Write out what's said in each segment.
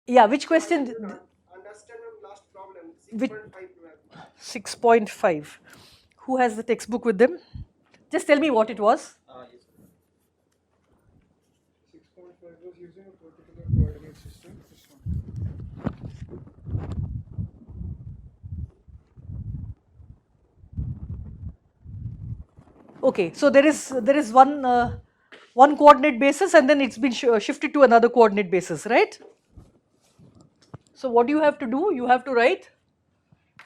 Yeah, which question? Understand on last problem, Which 6.5. 6.5? Who has the textbook with them? Just tell me what it was. 6.5 was using a particular coordinate system. This one. Okay, so there is one coordinate basis, and then it's been shifted to another coordinate basis, right? So what do you have to do? You have to write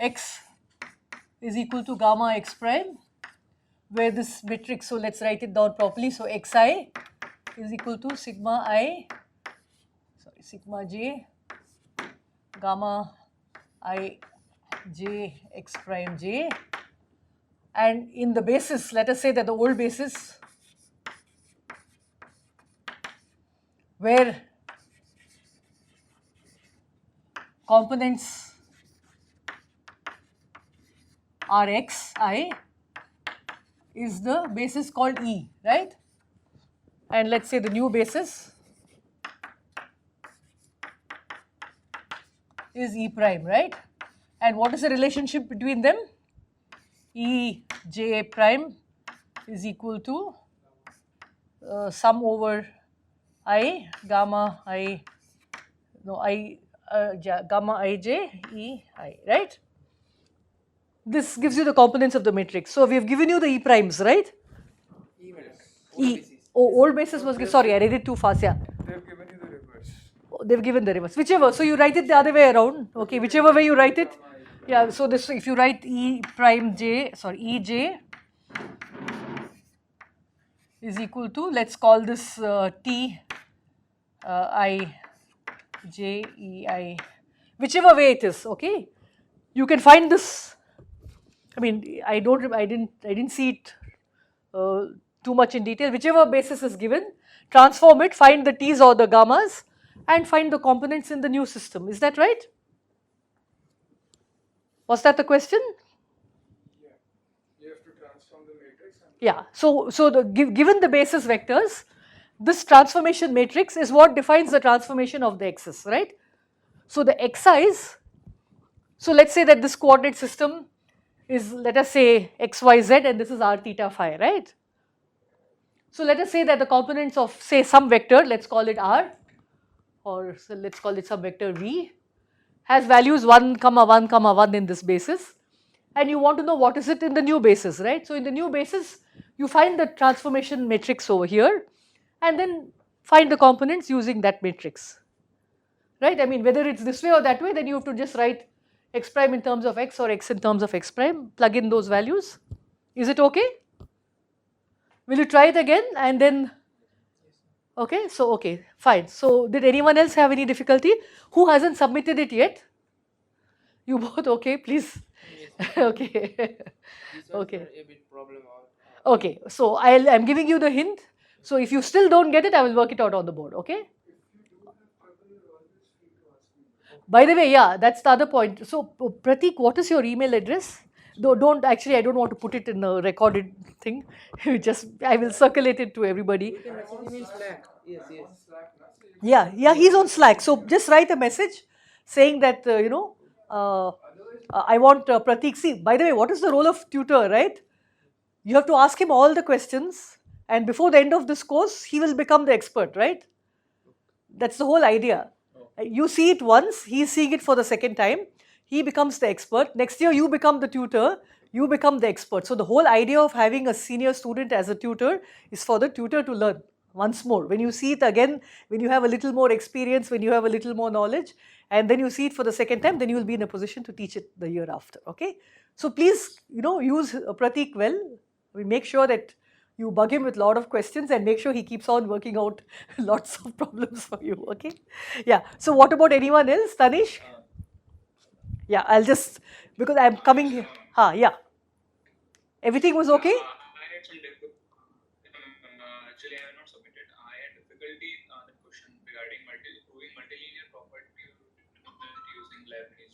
x is equal to gamma x prime, where this matrix, so let's write it down properly. So xi is equal to sigma j gamma I j x prime j, and in the basis, let us say that the old basis where components are xi is the basis called E, right? And let's say the new basis is E prime, right? And what is the relationship between them? E j prime is equal to sum over I gamma I, no, I gamma ij E I, right? This gives you the components of the matrix. So we have given you the E primes, right? E. Oh, old basis was, sorry, I read it too fast, yeah. They have given you the reverse. They've given the reverse, whichever. So you write it the other way around. Okay, whichever way you write it. Yeah. So this, if you write E prime j, sorry, E j is equal to, let's call this T I j E I, whichever way it is. Okay, you can find this. I mean, I didn't see it uh, too much in detail. Whichever basis is given, transform it, find the T's or the gammas, and find the components in the new system. Is that right? Was that the question? Yeah. You have to transform the matrix and Yeah. So given the basis vectors, this transformation matrix is what defines the transformation of the x's, right? So the xi's. So let's say that this coordinate system is, let us say, x y z, and this is r theta phi, right? So let us say that the components of, say, some vector, let's call it r, or so let's call it some vector v, has values 1 comma 1 comma 1 in this basis, and you want to know what is it in the new basis, right? So in the new basis, you find the transformation matrix over here, and then find the components using that matrix, right? I mean, whether it's this way or that way, then you have to just write x prime in terms of x or x in terms of x prime, plug in those values. Is it okay? Will you try it again and then? Okay, so okay, fine. So did anyone else have any difficulty? Who hasn't submitted it yet? You both okay, please. Okay. Okay. A bit problem out. Okay, so I'm giving you the hint. So if you still don't get it, I will work it out on the board, okay? By the way, yeah, that's the other point. So Pratik, what is your email address? Though don't actually, I don't want to put it in a recorded thing. Just I will circulate it to everybody. You can message me in Slack. Yes, yes. Yeah, yeah, he's on Slack. So just write a message saying that I want Pratik. See, by the way, what is the role of tutor, right? You have to ask him all the questions, and before the end of this course, he will become the expert, right? That's the whole idea. You see it once, he's seeing it for the second time, he becomes the expert. Next year, you become the tutor, you become the expert. So, the whole idea of having a senior student as a tutor is for the tutor to learn once more. When you see it again, when you have a little more experience, when you have a little more knowledge, and then you see it for the second time, then you will be in a position to teach it the year after. Okay. So, please, use Pratik well. We make sure that you bug him with a lot of questions and make sure he keeps on working out lots of problems for you. Okay. Yeah. So what about anyone else? Tanish? Yeah, I'll just, because I'm coming here. Yeah. Everything was okay? I had some actually, I have not submitted. I had difficulty in the question regarding proving multilinear property using Leibniz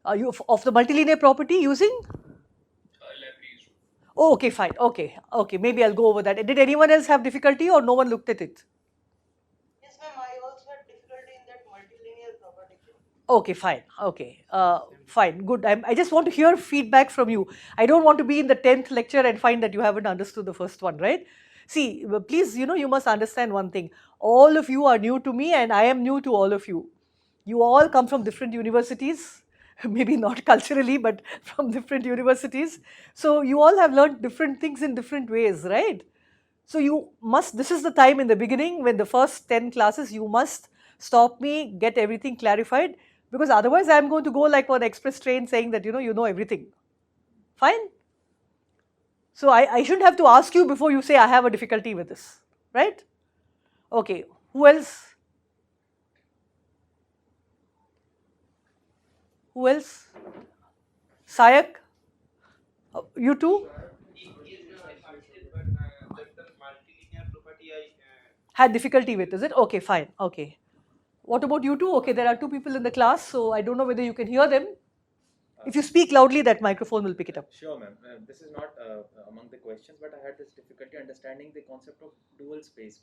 rule. You of the multilinear property using? Leibniz rule. Oh, okay, fine. Okay. Okay. Maybe I'll go over that. Did anyone else have difficulty or no one looked at it? Yes, ma'am. I also had difficulty in that multilinear Okay, fine. Okay, fine. Good. I just want to hear feedback from you. I don't want to be in the 10th lecture and find that you haven't understood the first one, right? See, please, you must understand one thing. All of you are new to me, and I am new to all of you. You all come from different universities, maybe not culturally, but from different universities. So you all have learned different things in different ways, right? So you must, this is the time in the beginning when the first 10 classes, you must stop me, get everything clarified, because otherwise I'm going to go like on express train saying that, you know everything. Fine? So I shouldn't have to ask you before you say I have a difficulty with this, right? Okay, who else? Who else? Sayak? You too? Just the multilinear property Had difficulty with, is it? Okay, fine. Okay. What about you two? Okay, there are two people in the class, so I don't know whether you can hear them. If you speak loudly, that microphone will pick it up. Sure, ma'am. This is not among the questions, but I had this difficulty understanding the concept of dual space,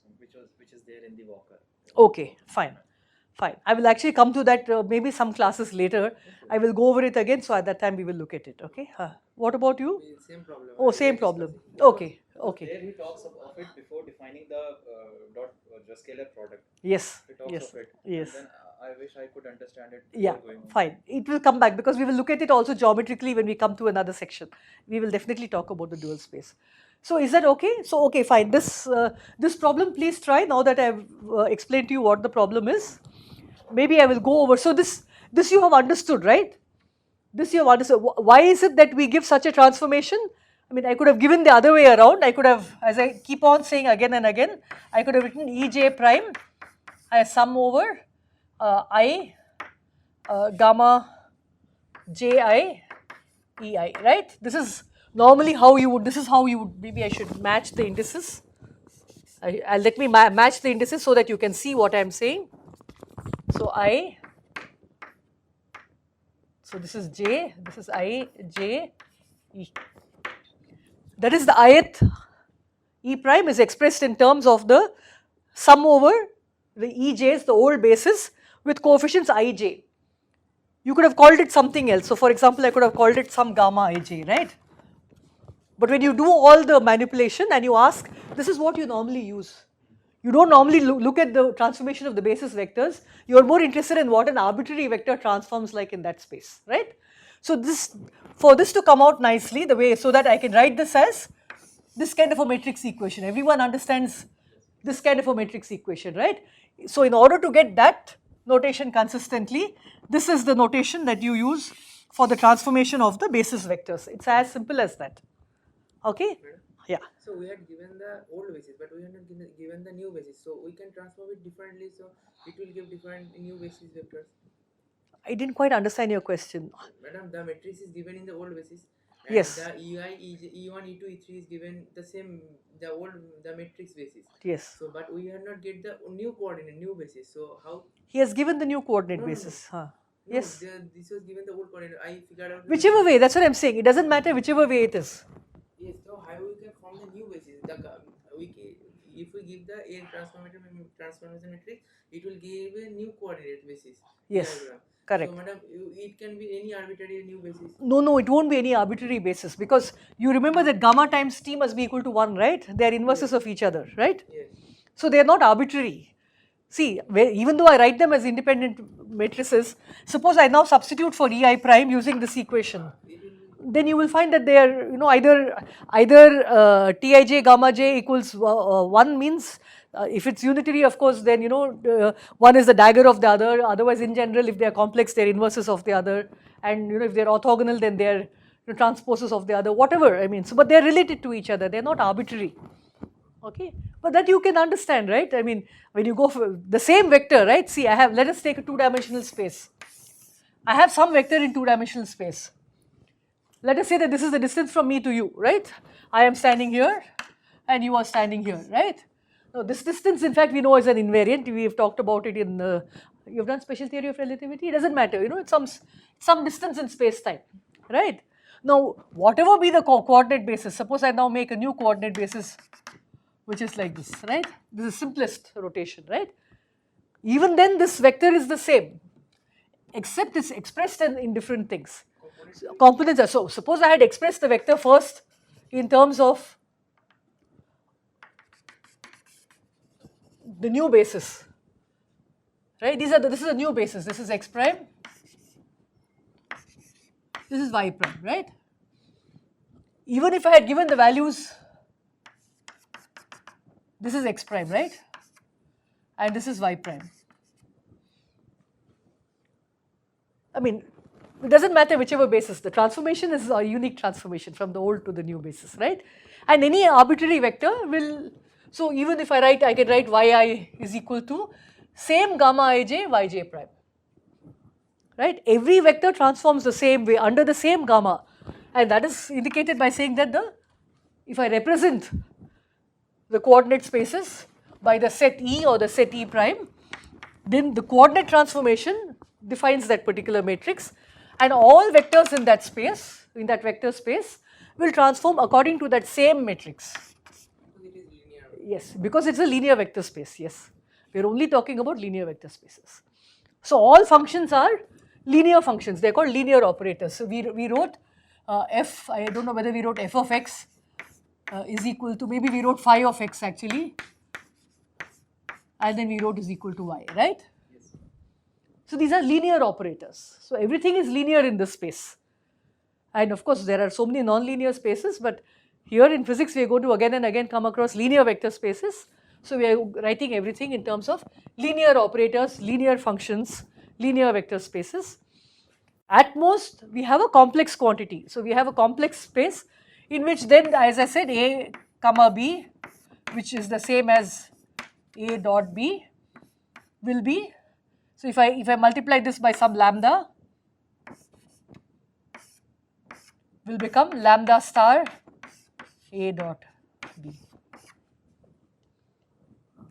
which is there in the Walker. Okay, fine. Fine. I will actually come to that maybe some classes later. I will go over it again, so at that time we will look at it. Okay. What about you? same problem. Oh, same problem. Okay. Okay. There he talks of it before defining the the scalar product. Yes. He talks Yes. of it. Yes. And then I wish I could understand it. Yeah. before going on. Fine. It will come back because we will look at it also geometrically when we come to another section. We will definitely talk about the dual space. So is that okay? So okay, fine. This problem, please try now that I have explained to you what the problem is. Maybe I will go over. So this you have understood, right? This you have understood. Why is it that we give such a transformation? I mean, I could have given the other way around. I could have, as I keep on saying again and again, I could have written Ej prime as sum over I gamma Ji Ei, right? This is normally how you would, maybe I should match the indices. Let me match the indices so that you can see what I am saying. So so this is J, this is I, J, E. That is the ith E prime is expressed in terms of the sum over the Ej's, the old basis, with coefficients Ij. You could have called it something else. So for example, I could have called it some gamma Ij, right? But when you do all the manipulation and you ask, this is what you normally use. You don't normally look at the transformation of the basis vectors. You are more interested in what an arbitrary vector transforms like in that space, right? So for this to come out nicely, the way, so that I can write this as this kind of a matrix equation. Everyone understands this kind of a matrix equation, right? So in order to get that notation consistently, this is the notation that you use for the transformation of the basis vectors. It's as simple as that. Okay? Yeah. So we had given the old basis, but we had not given the new basis. So we can transform it differently. So it will give different new basis vectors. I didn't quite understand your question. Madam, the matrix is given in the old basis. And Yes. The EI, E1, E2, E3 is given the same, the matrix basis. Yes. So, but we had not get the new coordinate, new basis. So how? He has given the new coordinate No. basis. Huh. No, Yes. this was given the old coordinate. I figured out. Whichever way, that's what I'm saying. It doesn't matter whichever way it is. Yes. So how we can form the new basis? If we give the A transformation matrix, it will give a new coordinate basis. Yes. Diagram. Correct. So, madam, it can be any arbitrary new basis. No, it won't be any arbitrary basis because you remember that gamma times t must be equal to 1, right? They are inverses of each other, right? Yes. So they are not arbitrary. See, even though I write them as independent matrices, suppose I now substitute for Ei prime using this equation. Then you will find that they are, either Tij gamma j equals 1 means, if it's unitary, of course, then one is the dagger of the other. Otherwise, in general, if they are complex, they are inverses of the other. And if they are orthogonal, then they are transposes of the other. Whatever, I mean, so but they are related to each other. They are not arbitrary. Okay, but that you can understand, right? I mean, when you go for the same vector, right? See, let us take a two-dimensional space. I have some vector in two-dimensional space. Let us say that this is the distance from me to you, right? I am standing here and you are standing here, right? Now this distance, in fact, we know is an invariant. We have talked about it in you have done special theory of relativity. It doesn't matter, it's some distance in space-time, right? Now, whatever be the coordinate basis, suppose I now make a new coordinate basis, which is like this, right? This is simplest rotation, right? Even then, this vector is the same. except it's expressed in different things. Components are, so suppose I had expressed the vector first in terms of the new basis, right? This is a new basis. This is x prime. This is y prime, right? Even if I had given the values, this is x prime, right? And this is y prime. I mean, it doesn't matter whichever basis. The transformation is a unique transformation from the old to the new basis, right? And any arbitrary vector will, so even if I can write yi is equal to same gamma ij yj prime, right? Every vector transforms the same way under the same gamma, and that is indicated by saying that if I represent the coordinate spaces by the set E or the set E prime, then the coordinate transformation defines that particular matrix, and all vectors in that space, in that vector space, will transform according to that same matrix. Because it is linear. Yes, because it's a linear vector space, yes. We are only talking about linear vector spaces. So all functions are linear functions, they are called linear operators. So we wrote f, I don't know whether we wrote f of x is equal to, maybe we wrote phi of x actually, and then we wrote is equal to y, right? Yes. So these are linear operators. So everything is linear in this space. And of course there are so many non-linear spaces, but here in physics we are going to again and again come across linear vector spaces. So we are writing everything in terms of linear operators, linear functions, linear vector spaces. At most we have a complex quantity. So we have a complex space in which then, as I said, A comma B, which is the same as A dot B, will be, so if I multiply this by some lambda, will become lambda star A dot B.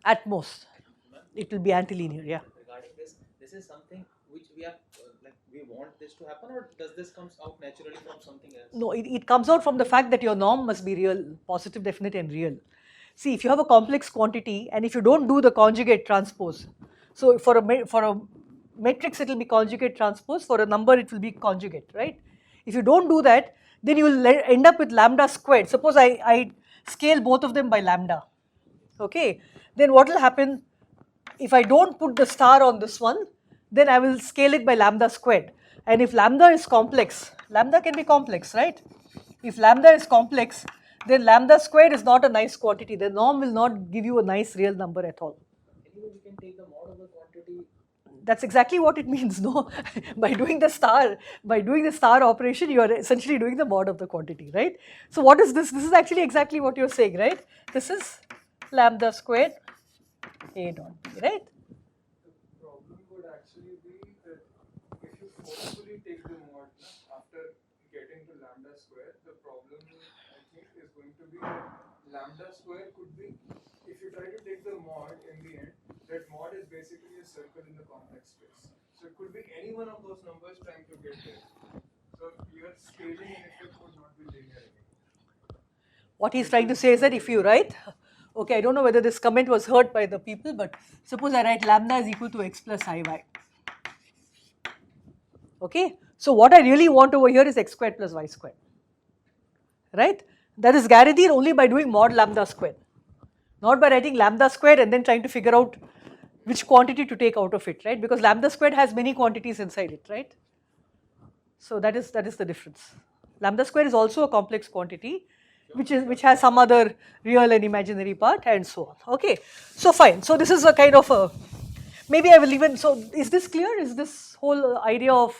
At most, it will be antilinear, yeah. Regarding this is something which we are like we want this to happen, or does this comes out naturally from something else? No, it comes out from the fact that your norm must be real, positive, definite and real. See, if you have a complex quantity and if you don't do the conjugate transpose, so for a matrix it will be conjugate transpose, for a number it will be conjugate, right? If you don't do that, then you will end up with lambda squared. Suppose I scale both of them by lambda, okay? Then what will happen, if I don't put the star on this one, then I will scale it by lambda squared. And if lambda is complex, lambda can be complex, right? If lambda is complex, then lambda squared is not a nice quantity. The norm will not give you a nice real number at all. Anyway, we can take the mod of the quantity. That's exactly what it means, no? By doing the star operation, you are essentially doing the mod of the quantity, right? So what is this? This is actually exactly what you're saying, right? This is lambda squared A dot B, right? The problem would actually be that if you forcefully take the mod after getting to lambda square, the problem I think is going to be that lambda square could be, if you try to take the mod in the end, that mod is basically a circle in the complex space. So it could be any one of those numbers trying to get there. So your scaling in effect would not be linear anymore. What he's trying to say is that if you write, okay, I don't know whether this comment was heard by the people, but suppose I write lambda is equal to x plus iy. Okay, so what I really want over here is x squared plus y squared, right? That is guaranteed only by doing mod lambda squared, not by writing lambda squared and then trying to figure out which quantity to take out of it, right? Because lambda squared has many quantities inside it, right? So that is the difference. Lambda squared is also a complex quantity, which has some other real and imaginary part and so on. Okay, so fine. So this is a kind of a, maybe I will even, so is this clear? Is this whole idea of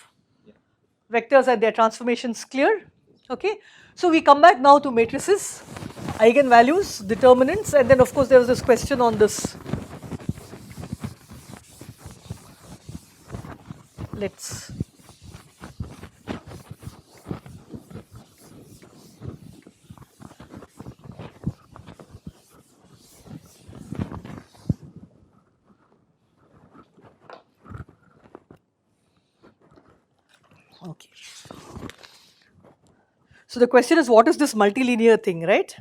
vectors and their transformations clear? Okay, so we come back now to matrices, eigenvalues, determinants, and then of course there was this question on this. Let's okay. So the question is, what is this multilinear thing, right?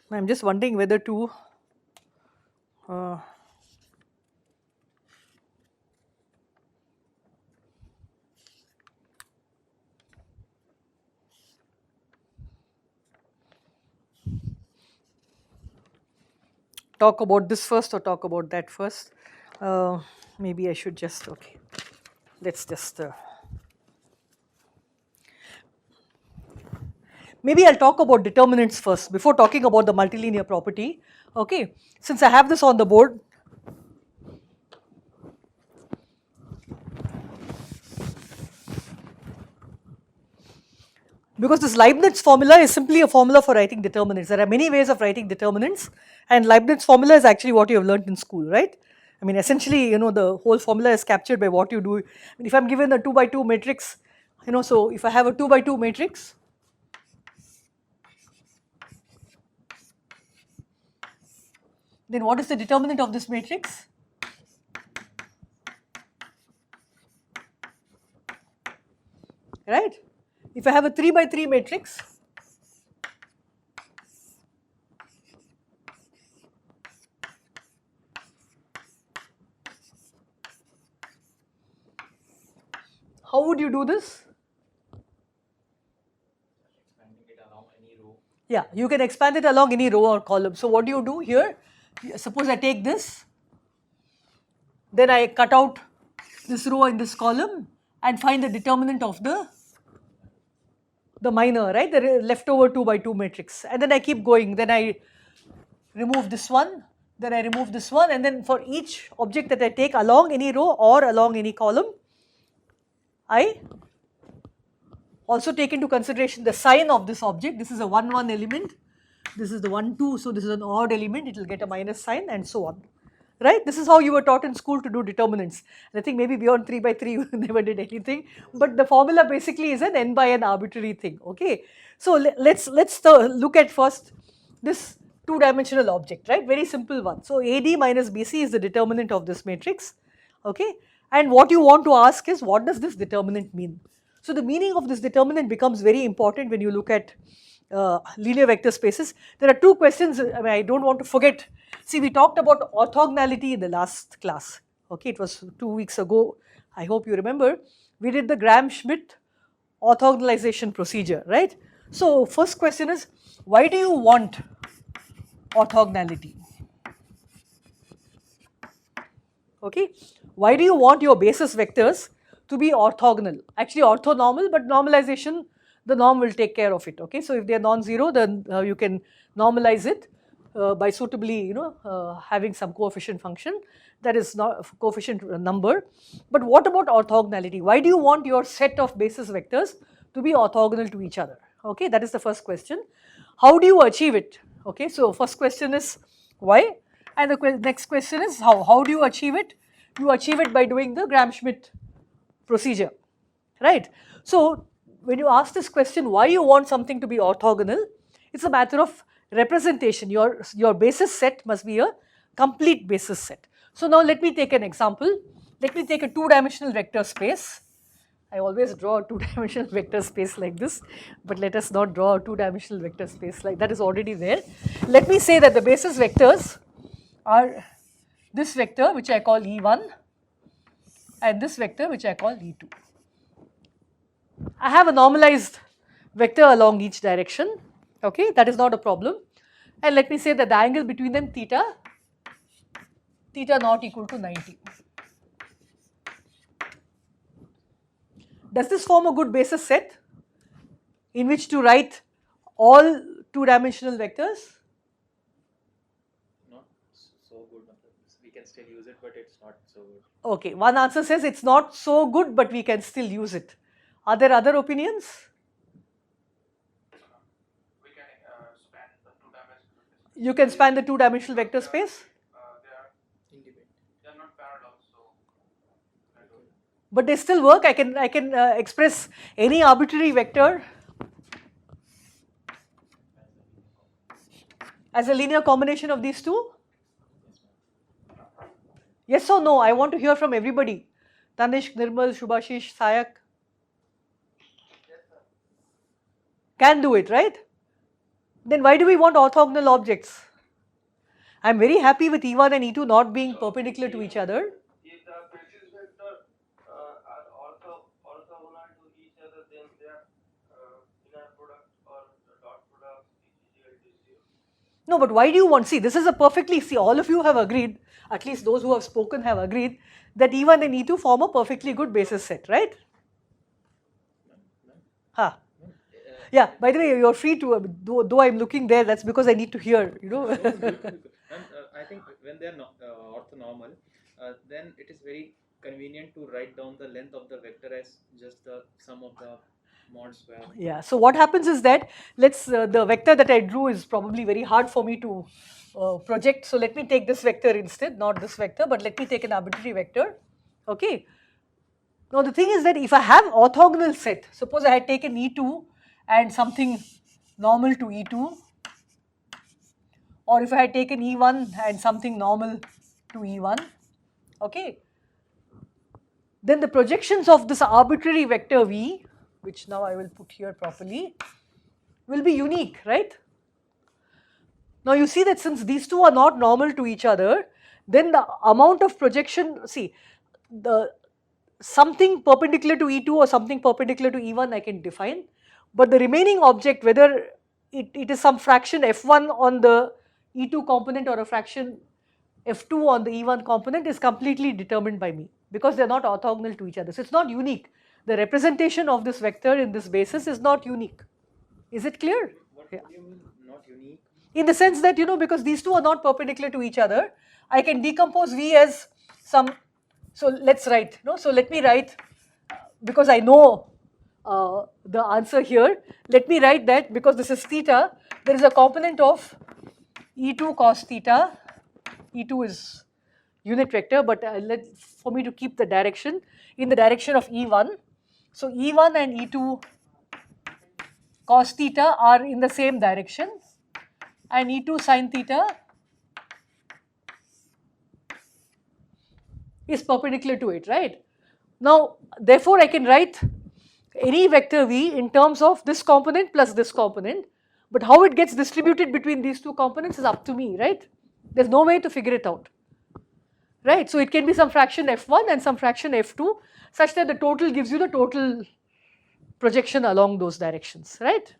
I'm just wondering whether to Uh, talk about this first or talk about that first? Maybe I should just, okay, let's just, maybe I'll talk about determinants first before talking about the multilinear property. Okay, since I have this on the board, because this Leibniz formula is simply a formula for writing determinants. There are many ways of writing determinants, and Leibniz formula is actually what you have learned in school, right? I mean, essentially, the whole formula is captured by what you do. I mean, if I'm given a 2 by 2 matrix, so if I have a 2 by 2 matrix, then what is the determinant of this matrix? Right? If I have a 3 by 3 matrix, how would you do this? Expanding it along any row. Yeah, you can expand it along any row or column. So what do you do here? Suppose I take this, then I cut out this row in this column and find the determinant of the minor, right? The leftover 2 by 2 matrix. And then I keep going. Then I remove this one, then I remove this one, and then for each object that I take along any row or along any column, I also take into consideration the sign of this object. This is a 1 1 element, this is the 1 2, so this is an odd element, it will get a minus sign and so on. Right? This is how you were taught in school to do determinants. And I think maybe beyond 3 by 3 you never did anything, but the formula basically is an n by n arbitrary thing. Okay, so let's look at first this two-dimensional object, right? Very simple one. So AD minus BC is the determinant of this matrix. Okay, and what you want to ask is, what does this determinant mean? So the meaning of this determinant becomes very important when you look at linear vector spaces. There are two questions I don't want to forget. See, we talked about orthogonality in the last class. Okay, it was 2 weeks ago. I hope you remember. We did the Gram-Schmidt orthogonalization procedure, right? So first question is, why do you want orthogonality? Okay, why do you want your basis vectors to be orthogonal? Actually orthonormal, but normalization, the norm will take care of it. Okay, so if they are non-zero, then you can normalize it by suitably, having some coefficient function that is not coefficient number. But what about orthogonality? Why do you want your set of basis vectors to be orthogonal to each other? Okay, that is the first question. How do you achieve it? Okay, so first question is why, and the next question is how. How do you achieve it? You achieve it by doing the Gram-Schmidt procedure, right? So when you ask this question, why you want something to be orthogonal, it's a matter of representation. Your basis set must be a complete basis set. So now let me take an example. Let me take a two-dimensional vector space. I always draw a two-dimensional vector space like this, but let us not draw a two-dimensional vector space like that is already there. Let me say that the basis vectors are this vector, which I call E1, and this vector, which I call E2. I have a normalized vector along each direction. Okay, that is not a problem. And let me say that the angle between them, theta not equal to 90. Does this form a good basis set in which to write all two-dimensional vectors? Not so good. We can still use it, but it's not so good. Okay, one answer says it's not so good, but we can still use it. Are there other opinions? We can span the two-dimensional vector space. You can span the two-dimensional vector space, Independent. They are not parallel, so but they still work. I can express any arbitrary vector as a linear combination of these two. Yes or no? I want to hear from everybody. Tanishq, Nirmal, Shubhashish, Sayak. Can do it, right? Then why do we want orthogonal objects? I'm very happy with E1 and E2 not being perpendicular to each other. If the basis vector are orthogonal to each other, then their inner product or the dot product is equal to 0. No, but why do you want, see, this is a perfectly, see, all of you have agreed, at least those who have spoken have agreed, that E1 and E2 form a perfectly good basis set, right? Huh. Yeah, by the way, you're free to, though I'm looking there, that's because I need to hear, you know. And I think when they are orthonormal, then it is very convenient to write down the length of the vector as just the sum of the mod square. Yeah, so what happens is that, the vector that I drew is probably very hard for me to project. So let me take this vector instead, not this vector, but let me take an arbitrary vector. Okay. Now the thing is that if I have orthogonal set, suppose I had taken E2 and something normal to E2, or if I had taken E1 and something normal to E1, okay, then the projections of this arbitrary vector V, which now I will put here properly, will be unique, right? Now you see that since these two are not normal to each other, then the amount of projection, see, the something perpendicular to E2 or something perpendicular to E1 I can define, but the remaining object, whether it is some fraction f1 on the E2 component or a fraction f2 on the E1 component, is completely determined by me because they are not orthogonal to each other. So it is not unique. The representation of this vector in this basis is not unique. Is it clear? What Yeah. do you mean not unique? In the sense that, you know, because these two are not perpendicular to each other, I can decompose V as some, so let's write, no, so let me write, because I know the answer here, let me write that because this is theta, there is a component of E2 cos theta, E2 is unit vector, but for me to keep the direction, in the direction of E1, so E1 and E2 cos theta are in the same direction, and E2 sin theta is perpendicular to it, right? Now, therefore, I can write any vector V in terms of this component plus this component, but how it gets distributed between these two components is up to me, right? There's no way to figure it out, right? So it can be some fraction f1 and some fraction f2 such that the total gives you the total projection along those directions, right?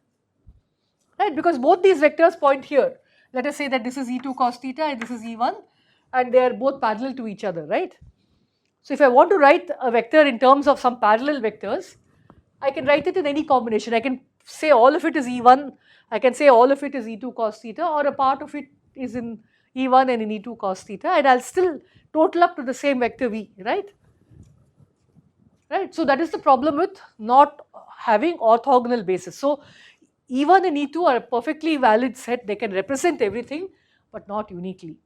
Right, because both these vectors point here. Let us say that this is E2 cos theta and this is E1, and they are both parallel to each other, right? So if I want to write a vector in terms of some parallel vectors, I can write it in any combination. I can say all of it is E1, I can say all of it is E2 cos theta, or a part of it is in E1 and in E2 cos theta, and I'll still total up to the same vector V, right? Right, so that is the problem with not having orthogonal basis. So E1 and E2 are a perfectly valid set, they can represent everything, but not uniquely.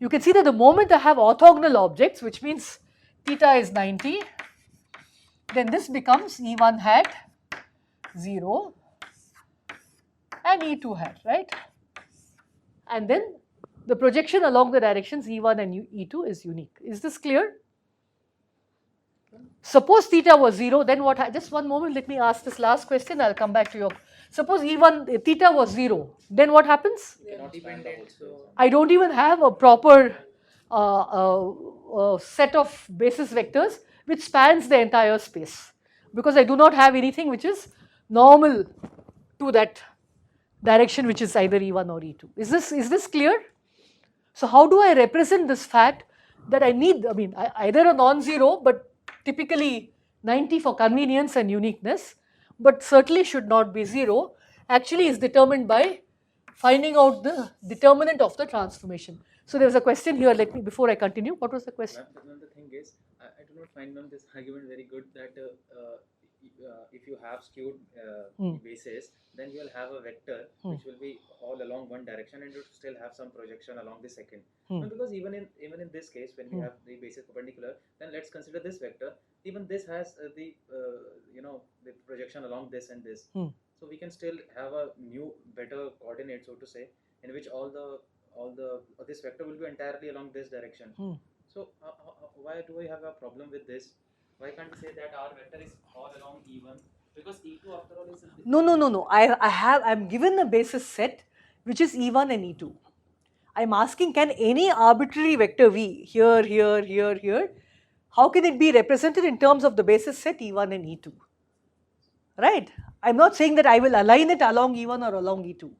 You can see that the moment I have orthogonal objects, which means theta is 90, then this becomes E1 hat 0 and E2 hat, right? And then the projection along the directions E1 and E2 is unique. Is this clear? Suppose theta was 0, then what? Just one moment, let me ask this last question, I'll come back to your. Suppose E1, theta was 0, then what happens? They are Cannot span the dependent, whole space. so I don't even have a proper set of basis vectors which spans the entire space, because I do not have anything which is normal to that direction, which is either E1 or E2. Is this clear? So how do I represent this fact that I need, I mean, either a non-zero, but typically 90 for convenience and uniqueness, but certainly should not be 0, actually is determined by finding out the determinant of the transformation. So there was a question here, let me, before I continue, what was the question? Ma'am, the thing is, I do not find, ma'am, this argument very good that if you have skewed bases, then you will have a vector which will be all along one direction and you will still have some projection along the second. No, because even in this case, when we have the basis perpendicular, then let's consider this vector. Even this has the projection along this and this. So we can still have a new better coordinate, so to say, in which all this vector will be entirely along this direction. So why do I have a problem with this? Why can't we say that our vector is all along E1? Because E2 after all is No. I'm given a basis set which is E1 and E2. I'm asking, can any arbitrary vector v, here, here, here, here, how can it be represented in terms of the basis set E1 and E2? Right? I'm not saying that I will align it along E1 or along E2.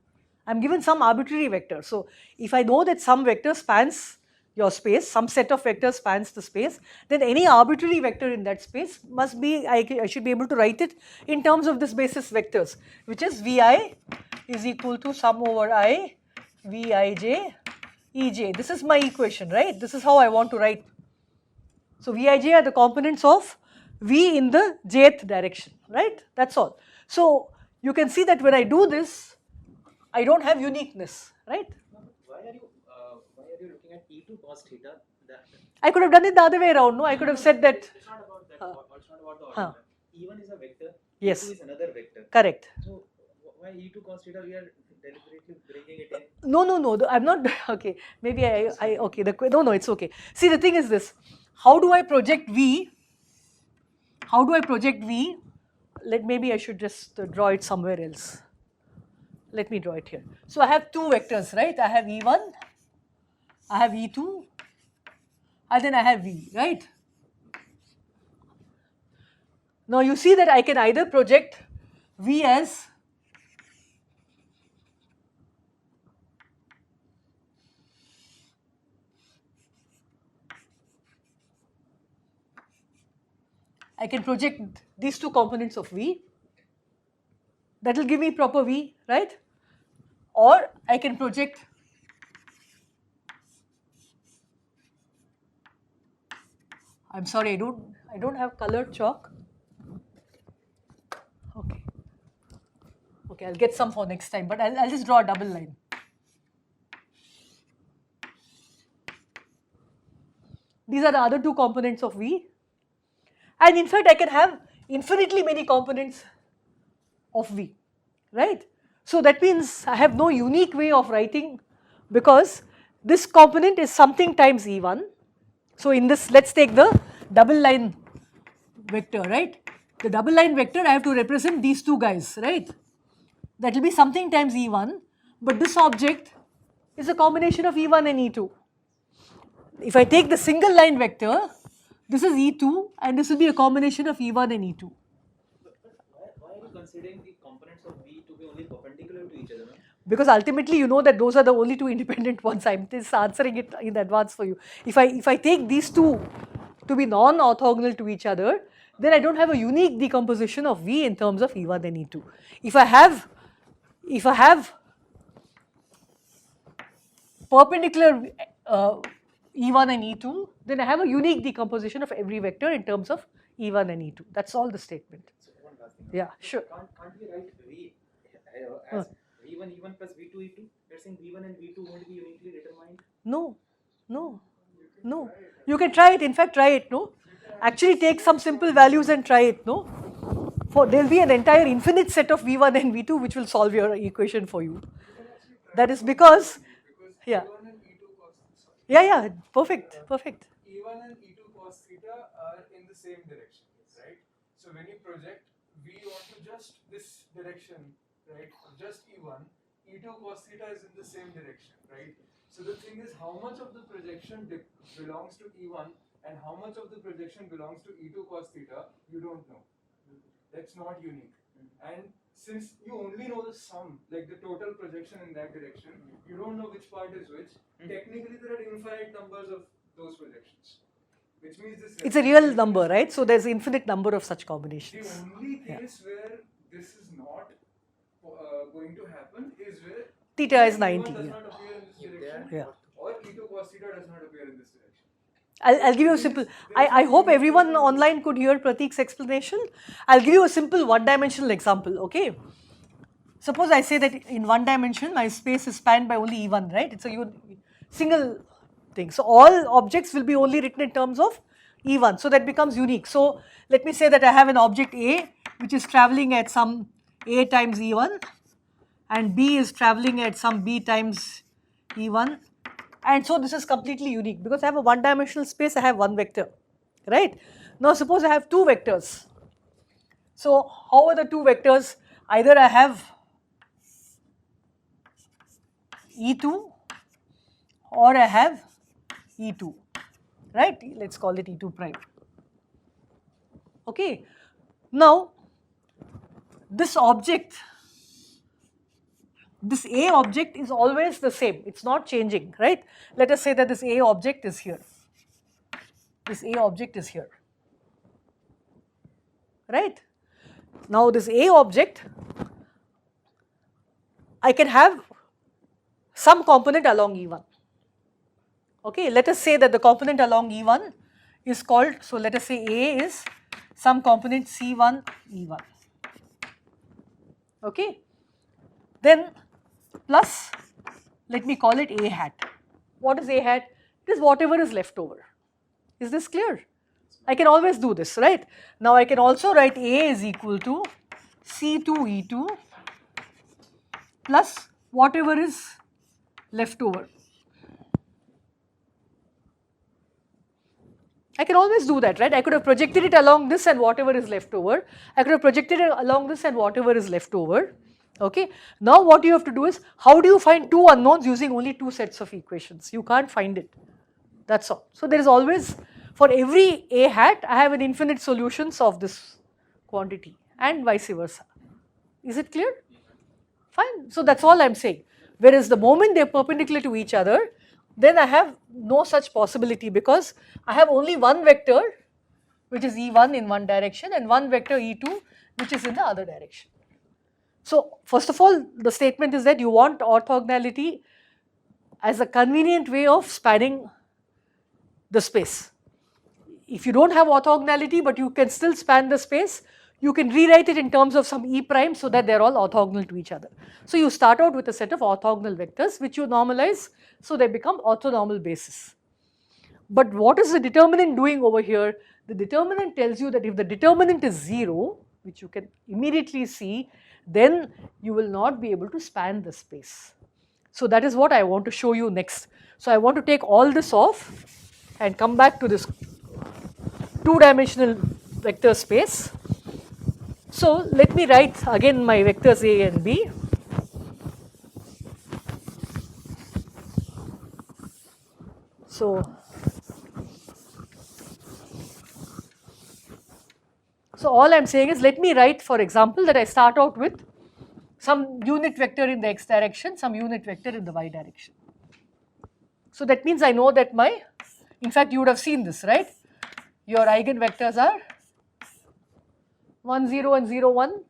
I'm given some arbitrary vector. So if I know that some vector spans your space, some set of vectors spans the space, then any arbitrary vector in that space must be, I should be able to write it in terms of this basis vectors, which is Vi is equal to sum over I, Vij, Ej. This is my equation, right? This is how I want to write. So Vij are the components of V in the jth direction, right? That's all. So you can see that when I do this, I don't have uniqueness, right? No, but why are you looking at E2 cos theta? That I could have done it the other way around, no? I could have said that, it's not about that. It's not about the Huh. order. E1 is a vector. Yes. E2 is another vector. correct. So why E2 cos theta? We are deliberately bringing it in. No, I'm not, okay, maybe okay, no, it's okay. See, the thing is this, how do I project V? How do I project V? Maybe I should just draw it somewhere else. Let me draw it here. So I have two vectors, right? I have E1, I have E2, and then I have V, right? Now you see that I can either project V as I can project these two components of V, that will give me proper V, right? Or I can project I'm sorry, I don't have colored chalk. Okay, I'll get some for next time, but I'll just draw a double line. These are the other two components of V. And in fact, I can have infinitely many components of V, right? So that means I have no unique way of writing, because this component is something times E1. So in this, let's take the double line vector, right? The double line vector, I have to represent these two guys, right? That will be something times E1, but this object is a combination of E1 and E2. If I take the single line vector, this is E2 and this will be a combination of E1 and E2. But why are you considering the components of V to be only perpendicular to each other? No? Because ultimately you know that those are the only two independent ones. I'm just answering it in advance for you. If I take these two to be non-orthogonal to each other, then I don't have a unique decomposition of V in terms of E1 and E2. If I have perpendicular E1 and E2, then I have a unique decomposition of every vector in terms of E1 and E2. That's all the statement. So one last thing. Yeah, sure. Can't we write V as V1 E1 plus V2 E2? You're saying V1 and V2 won't be uniquely determined? No. You can try it. In fact, try it. No. Actually, take some simple values and try it. No. There will be an entire infinite set of V1 and V2 which will solve your equation for you. That is because, yeah. E1 and E2 cos theta. Yeah, perfect. E1 and E2 cos theta are in the same direction, right? So when you project V onto just this direction, right, just E1, E2 cos theta is in the same direction, right? So the thing is, how much of the projection belongs to E1 and how much of the projection belongs to E2 cos theta, you don't know. That's not unique. And since you only know the sum, like the total projection in that direction, you don't know which part is which. Technically, there are infinite numbers of those projections, which means this. It's a real number, right? So there's infinite number of such The combinations. only case where this is not going to happen is where Theta is E1 90. does Yeah. not appear in this direction, Yeah. or E2 cos theta does not appear in this direction. I'll give you a simple, I hope everyone online could hear Prateek's explanation. I'll give you a simple one-dimensional example, okay? Suppose I say that in one dimension my space is spanned by only E1, right? It's a single thing. So all objects will be only written in terms of E1, so that becomes unique. So let me say that I have an object A which is travelling at some A times E1 and B is travelling at some B times E1. And so this is completely unique because I have a one-dimensional space, I have one vector, right? Now suppose I have two vectors. So how are the two vectors? Either I have E2 or I have E2, right? Let's call it E2 prime. Okay. Now, this object, this A object is always the same, it's not changing, right? Let us say that this A object is here. This A object is here, right? Now, this A object, I can have some component along E1. Okay, let us say that the component along E1 is called, so let us say A is some component C1 E1. Okay, then plus, let me call it A hat. What is A hat? It is whatever is left over. Is this clear? I can always do this, right? Now I can also write A is equal to C2 E2 plus whatever is left over. I can always do that, right? I could have projected it along this and whatever is left over. I could have projected it along this and whatever is left over. Okay. Now what you have to do is, how do you find two unknowns using only two sets of equations? You can't find it. That's all. So there is always, for every A hat, I have an infinite solutions of this quantity and vice versa. Is it clear? Fine. So that's all I am saying. Whereas the moment they are perpendicular to each other, then I have no such possibility, because I have only one vector which is E1 in one direction and one vector E2 which is in the other direction. So first of all, the statement is that you want orthogonality as a convenient way of spanning the space. If you don't have orthogonality but you can still span the space, you can rewrite it in terms of some E prime so that they are all orthogonal to each other. So you start out with a set of orthogonal vectors which you normalize, so they become orthonormal bases. But what is the determinant doing over here? The determinant tells you that if the determinant is 0, which you can immediately see, then you will not be able to span the space. So that is what I want to show you next. So I want to take all this off and come back to this two-dimensional vector space. So let me write again my vectors A and B. So all I am saying is, let me write, for example, that I start out with some unit vector in the x direction, some unit vector in the y direction. So that means I know that my, in fact you would have seen this, right? Your eigenvectors are 1, 0 and 0, 1.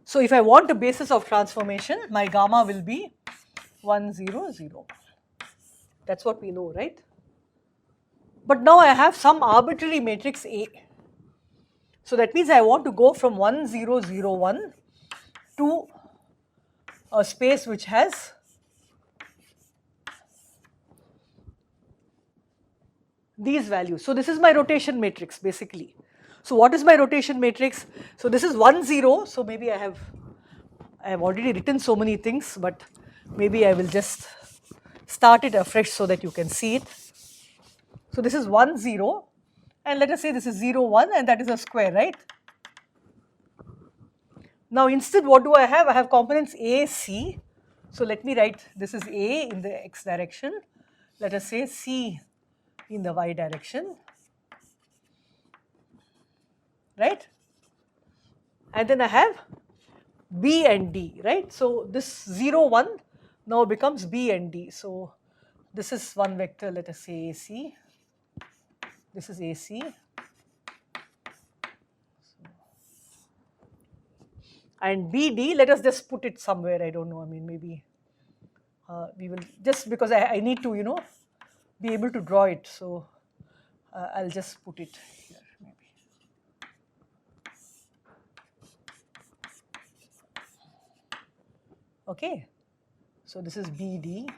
So if I want a basis of transformation, my gamma will be 1, 0, 0. That's what we know, right? But now I have some arbitrary matrix A. So that means I want to go from 1, 0, 0, 1 to a space which has these values. So this is my rotation matrix basically. So what is my rotation matrix? So this is 1, 0. So maybe I have already written so many things, but maybe I will just start it afresh so that you can see it. So this is 1, 0. And let us say this is 0, 1, and that is a square, right? Now instead what do I have? I have components A, C. So let me write, this is A in the x direction. Let us say C in the y direction, right? And then I have B and D, right? So this 0, 1 now becomes B and D. So this is one vector, let us say AC. This is AC. And BD, let us just put it somewhere, I don't know, I mean maybe we will, just because I need to, be able to draw it. So I'll just put it here maybe. Okay, so this is BD.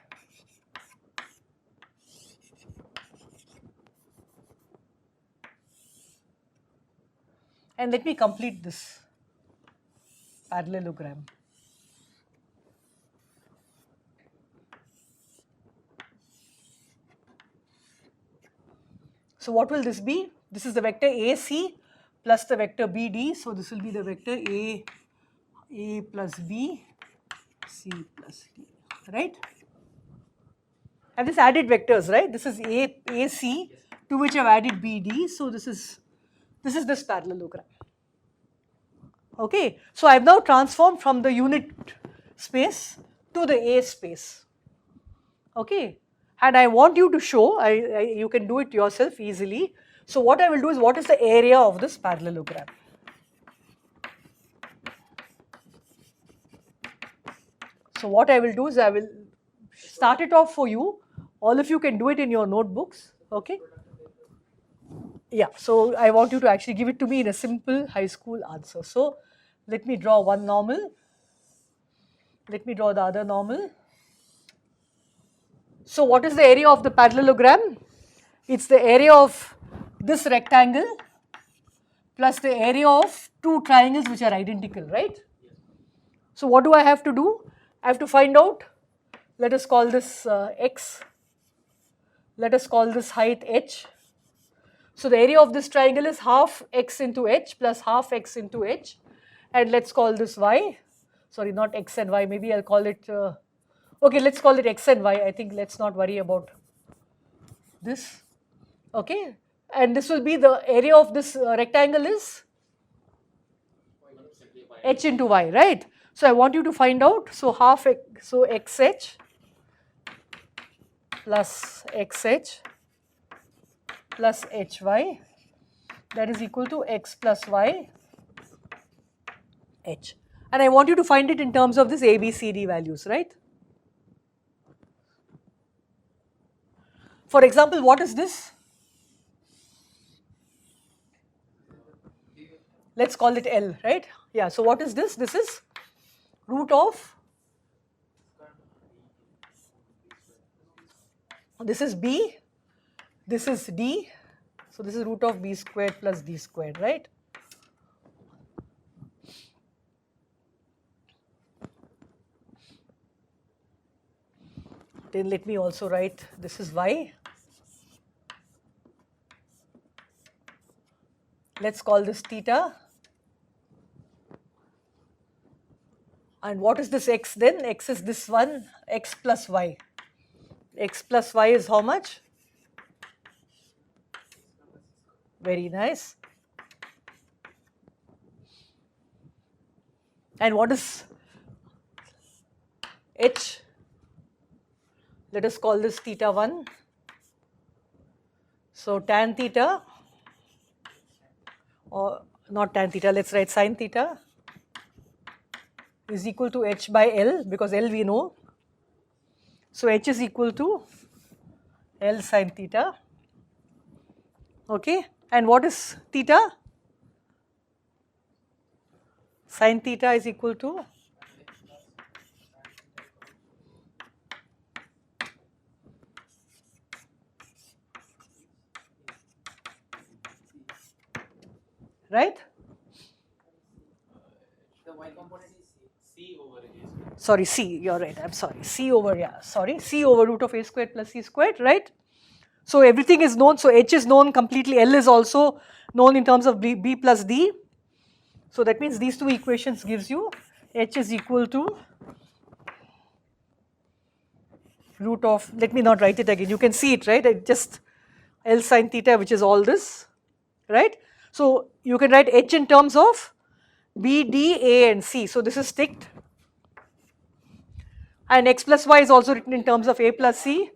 And let me complete this parallelogram. So what will this be? This is the vector AC plus the vector BD. So this will be the vector A plus B, C plus D, right? I've just added vectors, right? This is AC to which I've added BD. So this is this parallelogram. Okay, so I've now transformed from the unit space to the A space. Okay, and I want you to show, you can do it yourself easily. So what I will do is, what is the area of this parallelogram? So what I will do is, I will start it off for you. All of you can do it in your notebooks. Okay. Yeah, so I want you to actually give it to me in a simple high school answer. So let me draw one normal. Let me draw the other normal. So what is the area of the parallelogram? It's the area of this rectangle plus the area of two triangles which are identical, right? So what do I have to do? I have to find out, let us call this x, let us call this height h. So the area of this triangle is half x into h plus half x into h, and let's call this y, sorry, not x and y, maybe I'll call it, okay, let's call it x and y, I think let's not worry about this, okay, and this will be the area of this rectangle is h into y, right? So I want you to find out, so half x, so xh plus xh plus hy, that is equal to x plus y h, and I want you to find it in terms of this a, b, c, d values, right? For example, what is this? Let's call it L, right? Yeah, so what is this? This is root of, this is b, this is d, so this is root of b squared plus d squared, right? Then let me also write, this is y. Let's call this theta. And what is this x then? X is this one, x plus y. X plus y is how much? Very nice. And what is h? Let us call this theta 1. So tan theta, or not tan theta, let's write sin theta, is equal to h by L, because L we know. So h is equal to L sin theta. Okay, and what is theta? Sin theta is equal to right? The y component is c over a. Sorry, c, you're right, I'm sorry, c over, yeah, sorry, c over root of a squared plus c squared, right? So everything is known, so h is known completely, L is also known in terms of b plus d. So that means these two equations gives you h is equal to root of, let me not write it again, you can see it, right? It just L sin theta, which is all this, right? So you can write h in terms of b, d, a and c. So this is ticked. And x plus y is also written in terms of a plus c.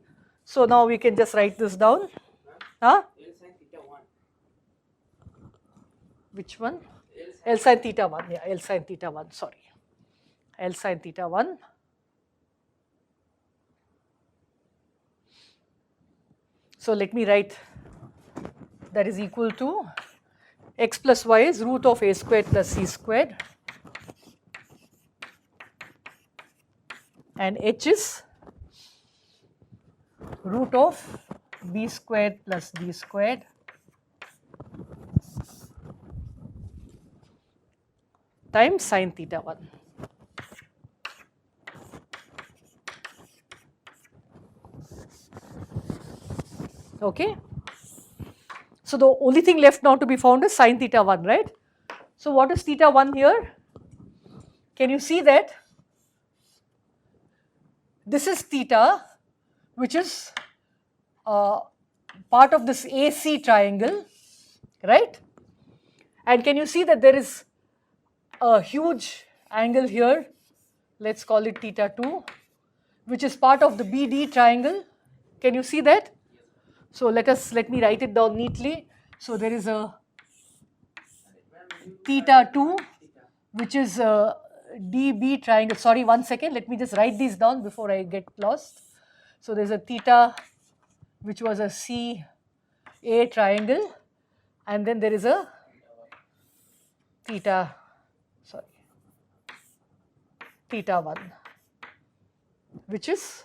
So now we can just write this down. Huh? L sin theta 1. Which one? L sin theta 1, yeah, L sin theta 1, sorry. L sin theta 1. So let me write, that is equal to x plus y is root of a squared plus c squared, and h is root of b squared plus d squared times sin theta 1. Okay. So the only thing left now to be found is sin theta 1, right? So what is theta 1 here? Can you see that? This is theta, which is part of this AC triangle, right? And can you see that there is a huge angle here, let's call it theta 2, which is part of the BD triangle. Can you see that? So let me write it down neatly. So there is a theta 2, which is a DB triangle. Sorry, 1 second. Let me just write these down before I get lost. So there's a theta, which was a CA triangle, and then there is a theta 1, which is,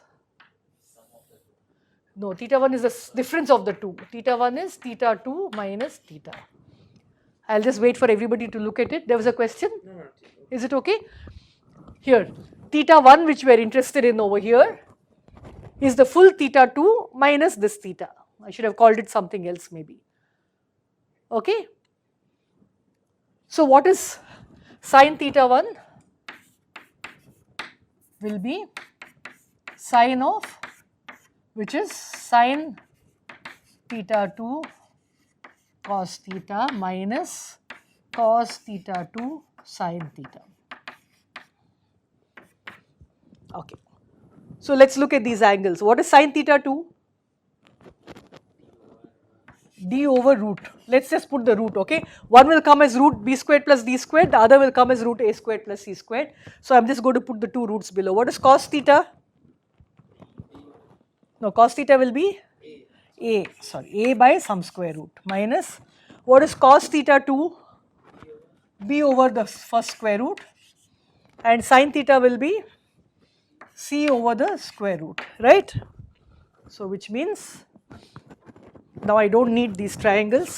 no, theta 1 is the difference of the two. Theta 1 is theta 2 minus theta. I'll just wait for everybody to look at it. There was a question? No, no, Is it okay? Here, theta 1, which we are interested in over here, is the full theta 2 minus this theta. I should have called it something else maybe. Okay? So what is sine theta 1? Will be sine of, which is sine theta 2 cos theta minus cos theta 2 sine theta. Okay. So let's look at these angles. What is sine theta 2? D over root. Let's just put the root, okay? One will come as root b squared plus d squared, the other will come as root a squared plus c squared. So I'm just going to put the two roots below. What is cos theta? No, cos theta will be a by some square root minus, what is cos theta 2? B over the first square root, and sin theta will be c over the square root, right? So which means, now I don't need these triangles,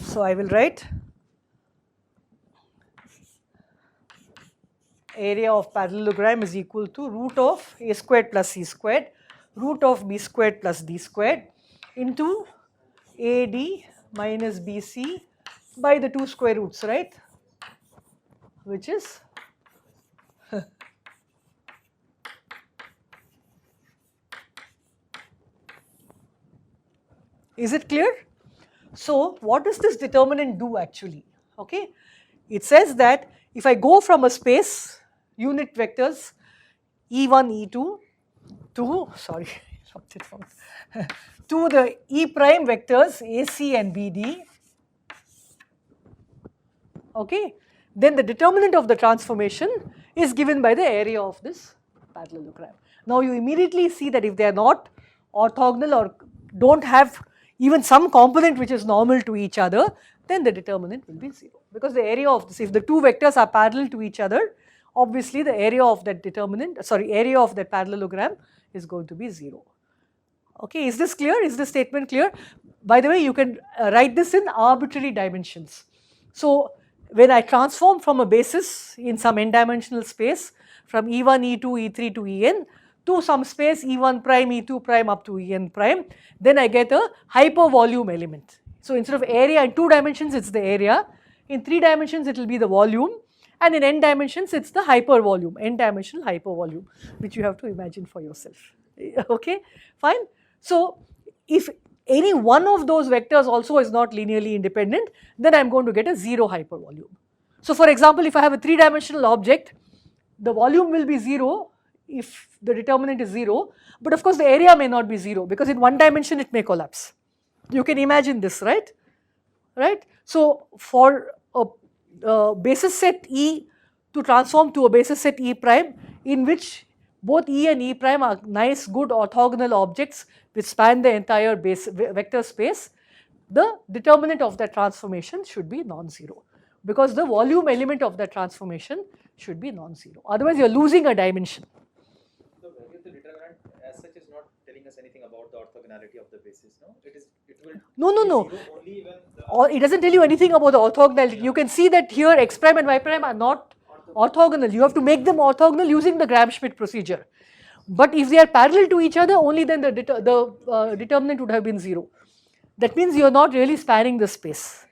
so I will write area of parallelogram is equal to root of a squared plus c squared, root of b squared plus d squared into AD minus BC by the two square roots, right? Which is is it clear? So what does this determinant do actually? Okay, it says that if I go from a space, unit vectors E1, E2 to, sorry, to the E prime vectors AC and BD, okay, then the determinant of the transformation is given by the area of this parallelogram. Now you immediately see that if they are not orthogonal or don't have even some component which is normal to each other, then the determinant will be 0. Because the area of this, if the two vectors are parallel to each other, obviously the area of that area of that parallelogram is going to be 0. Okay, is this clear? Is this statement clear? By the way, you can write this in arbitrary dimensions. So when I transform from a basis in some n-dimensional space from E1, E2, E3 to En to some space E1 prime, E2 prime up to En prime, then I get a hypervolume element. So instead of area in 2 dimensions, it's the area. In 3 dimensions, it will be the volume. And in n dimensions, it's the hypervolume, n-dimensional hypervolume, which you have to imagine for yourself. Okay, fine. So if any one of those vectors also is not linearly independent, then I'm going to get a 0 hypervolume. So for example, if I have a 3-dimensional object, the volume will be 0 if the determinant is 0, but of course the area may not be 0 because in 1 dimension it may collapse. You can imagine this, right? Right? So for a basis set E to transform to a basis set E prime in which both E and E prime are nice, good orthogonal objects which span the entire vector space, the determinant of that transformation should be non-zero because the volume element of that transformation should be non-zero. Otherwise, you are losing a dimension. The value of the determinant as such is not telling us anything about the orthogonality of the basis, no? It will No. be 0 only when the Or it doesn't tell you anything about the orthogonality. You can see that here x prime and y prime are not orthogonal. You have to make them orthogonal using the Gram-Schmidt procedure. But if they are parallel to each other, only then the determinant would have been 0. That means you are not really spanning the space.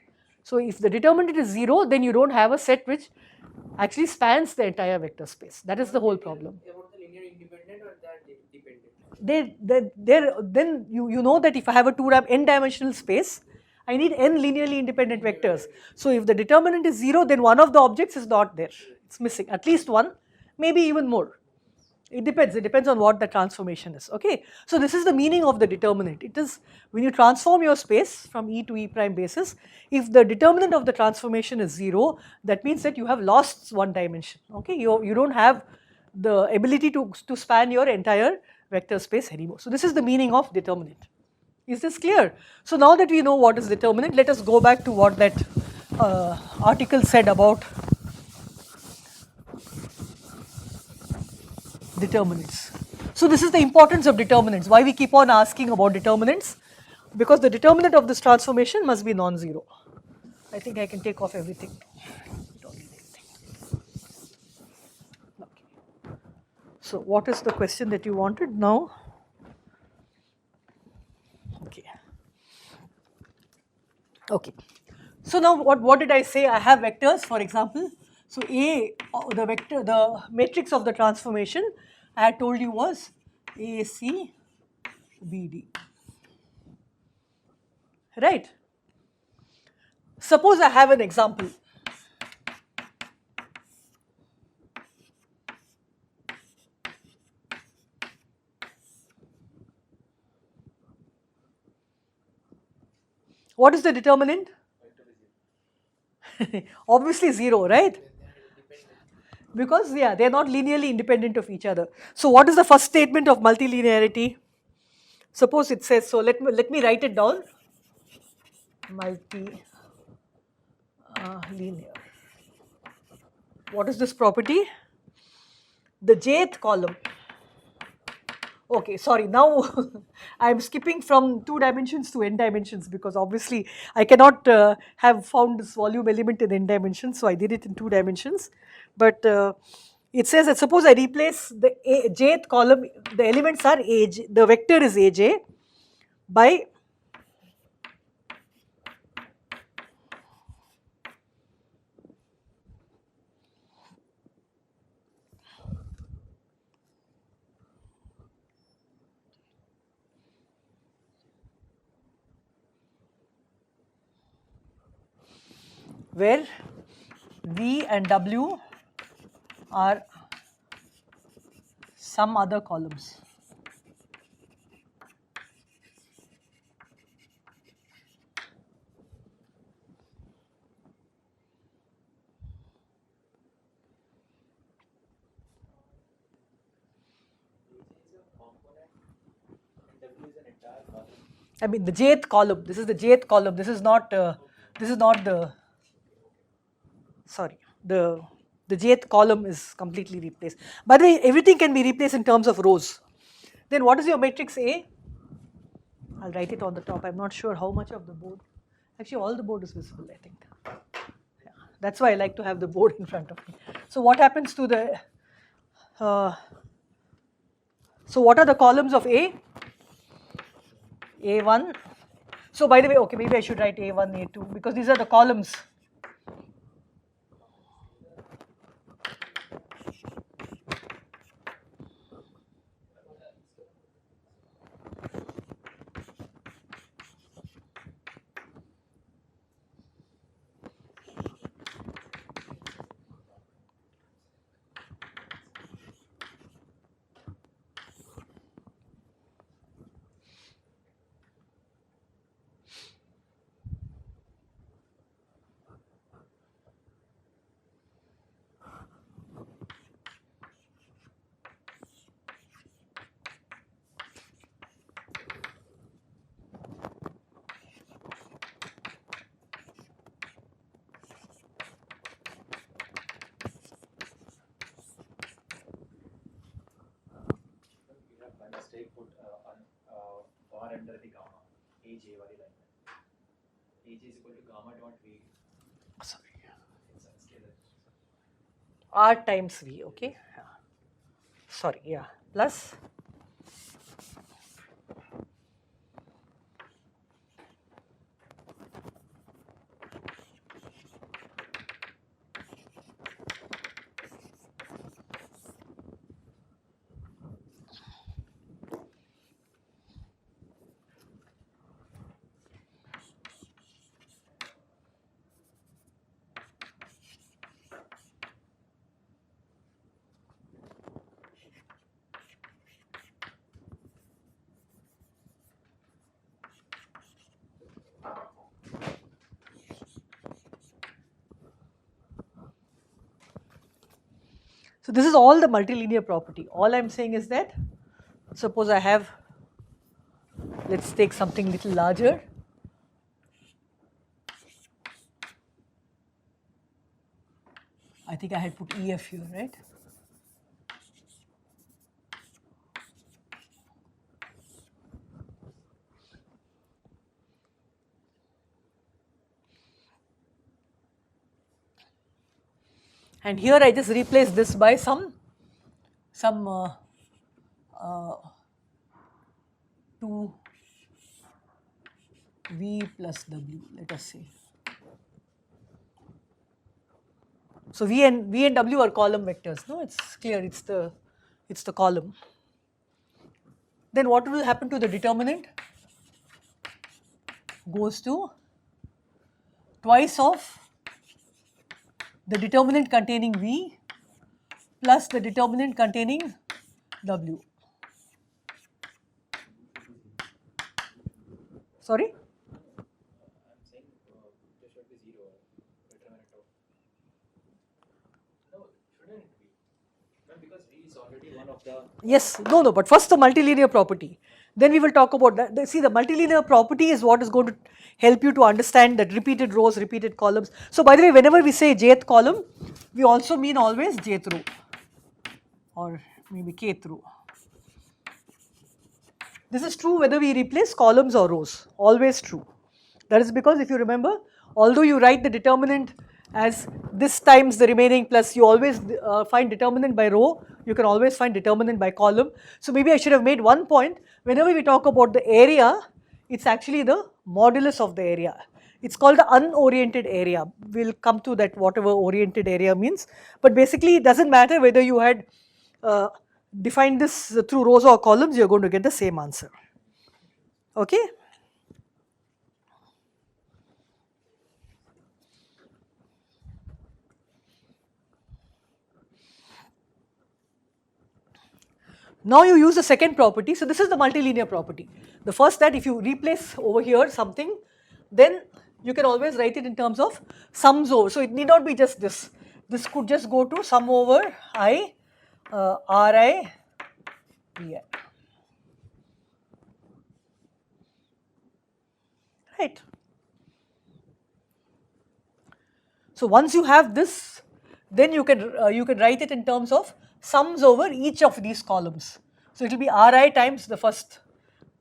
So if the determinant is 0, then you don't have a set which actually spans the entire vector space. That is the whole problem. About the linear independent or that dependent? then you know that if I have a n-dimensional space, I need n linearly independent vectors. So if the determinant is 0, then one of the objects is not there, it's missing, at least one, maybe even more. It depends on what the transformation is, okay. So this is the meaning of the determinant. It is when you transform your space from E to E prime basis, if the determinant of the transformation is 0, that means that you have lost one dimension, okay. You don't have the ability to span your entire vector space anymore. So this is the meaning of determinant. Is this clear? So now that we know what is determinant, let us go back to what that article said about determinants. So this is the importance of determinants. Why we keep on asking about determinants? Because the determinant of this transformation must be non-zero. I think I can take off everything. Don't need anything. Okay. So what is the question that you wanted now? Okay. Okay. So now what did I say? I have vectors, for example. So the matrix of the transformation I had told you was A, C, B, D. Right? Suppose I have an example. What is the determinant? Obviously 0, right? Because they are not linearly independent of each other. So what is the first statement of multilinearity? Suppose it says, so let me write it down. Multilinear. What is this property? The jth column. Okay, sorry, now I am skipping from 2 dimensions to n dimensions because obviously I cannot have found this volume element in n dimensions, so I did it in 2 dimensions. But it says that suppose I replace the jth column, the elements are aj, the vector is aj by where V and W are some other columns. I mean the jth column. This is the jth column. This is not the. Sorry, the jth column is completely replaced. By the way, everything can be replaced in terms of rows. Then what is your matrix A? I'll write it on the top. I'm not sure how much of the board. Actually, all the board is visible, I think. Yeah, that's why I like to have the board in front of me. So what happens to the? So what are the columns of A? A1. So by the way, okay, maybe I should write A1, A2 because these are the columns. Mistake put bar under the gamma aj wali line aj is equal to gamma dot v. Sorry. It's a scalar. R times V, okay. Sorry, yeah. Plus So this is all the multilinear property. All I'm saying is that, suppose I have, let's take something little larger. I think I had put EF here, right? And here I just replace this by some 2 V plus W, let us say. So V and W are column vectors. No, it's clear. It's the column. Then what will happen to the determinant? Goes to twice of the determinant containing V plus the determinant containing W. Sorry? I'm saying there should be 0 determinant of. No, shouldn't it be? No, because V is already one of the. Yes, no, but first the multilinear property. Then we will talk about that. See, the multilinear property is what is going to help you to understand that repeated rows, repeated columns. So by the way, whenever we say jth column, we also mean always jth row or maybe kth row. This is true whether we replace columns or rows, always true. That is because if you remember, although you write the determinant as this times the remaining plus, you always find determinant by row, you can always find determinant by column. So maybe I should have made one point, whenever we talk about the area, it's actually the modulus of the area. It's called the unoriented area. We'll come to that, whatever oriented area means. But basically it doesn't matter whether you had defined this through rows or columns, you're going to get the same answer. Okay? Now you use the second property. So this is the multilinear property. The first, that if you replace over here something, then you can always write it in terms of sums over. So it need not be just this. This could just go to sum over I, Ri, Vi. Right. So once you have this, then you can write it in terms of sums over each of these columns. So it will be Ri times the first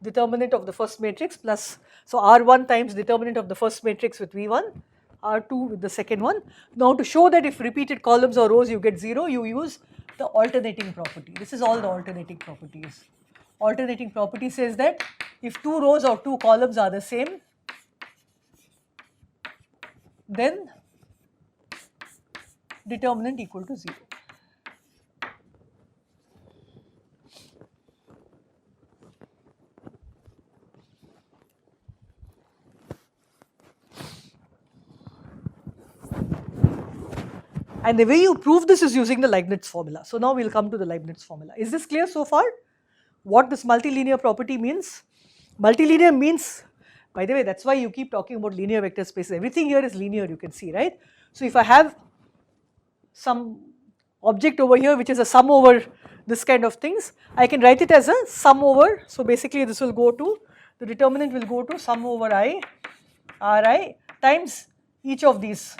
determinant of the first matrix plus, so R1 times determinant of the first matrix with V1, R2 with the second one. Now to show that if repeated columns or rows you get 0, you use the alternating property. This is all the alternating property is. Alternating property says that if 2 rows or 2 columns are the same, then determinant equal to 0. And the way you prove this is using the Leibniz formula. So now we'll come to the Leibniz formula. Is this clear so far? What this multilinear property means? Multilinear means, by the way, that's why you keep talking about linear vector spaces. Everything here is linear, you can see, right? So if I have some object over here which is a sum over this kind of things, I can write it as a sum over. So basically this will go to, the determinant will go to sum over I, Ri times each of these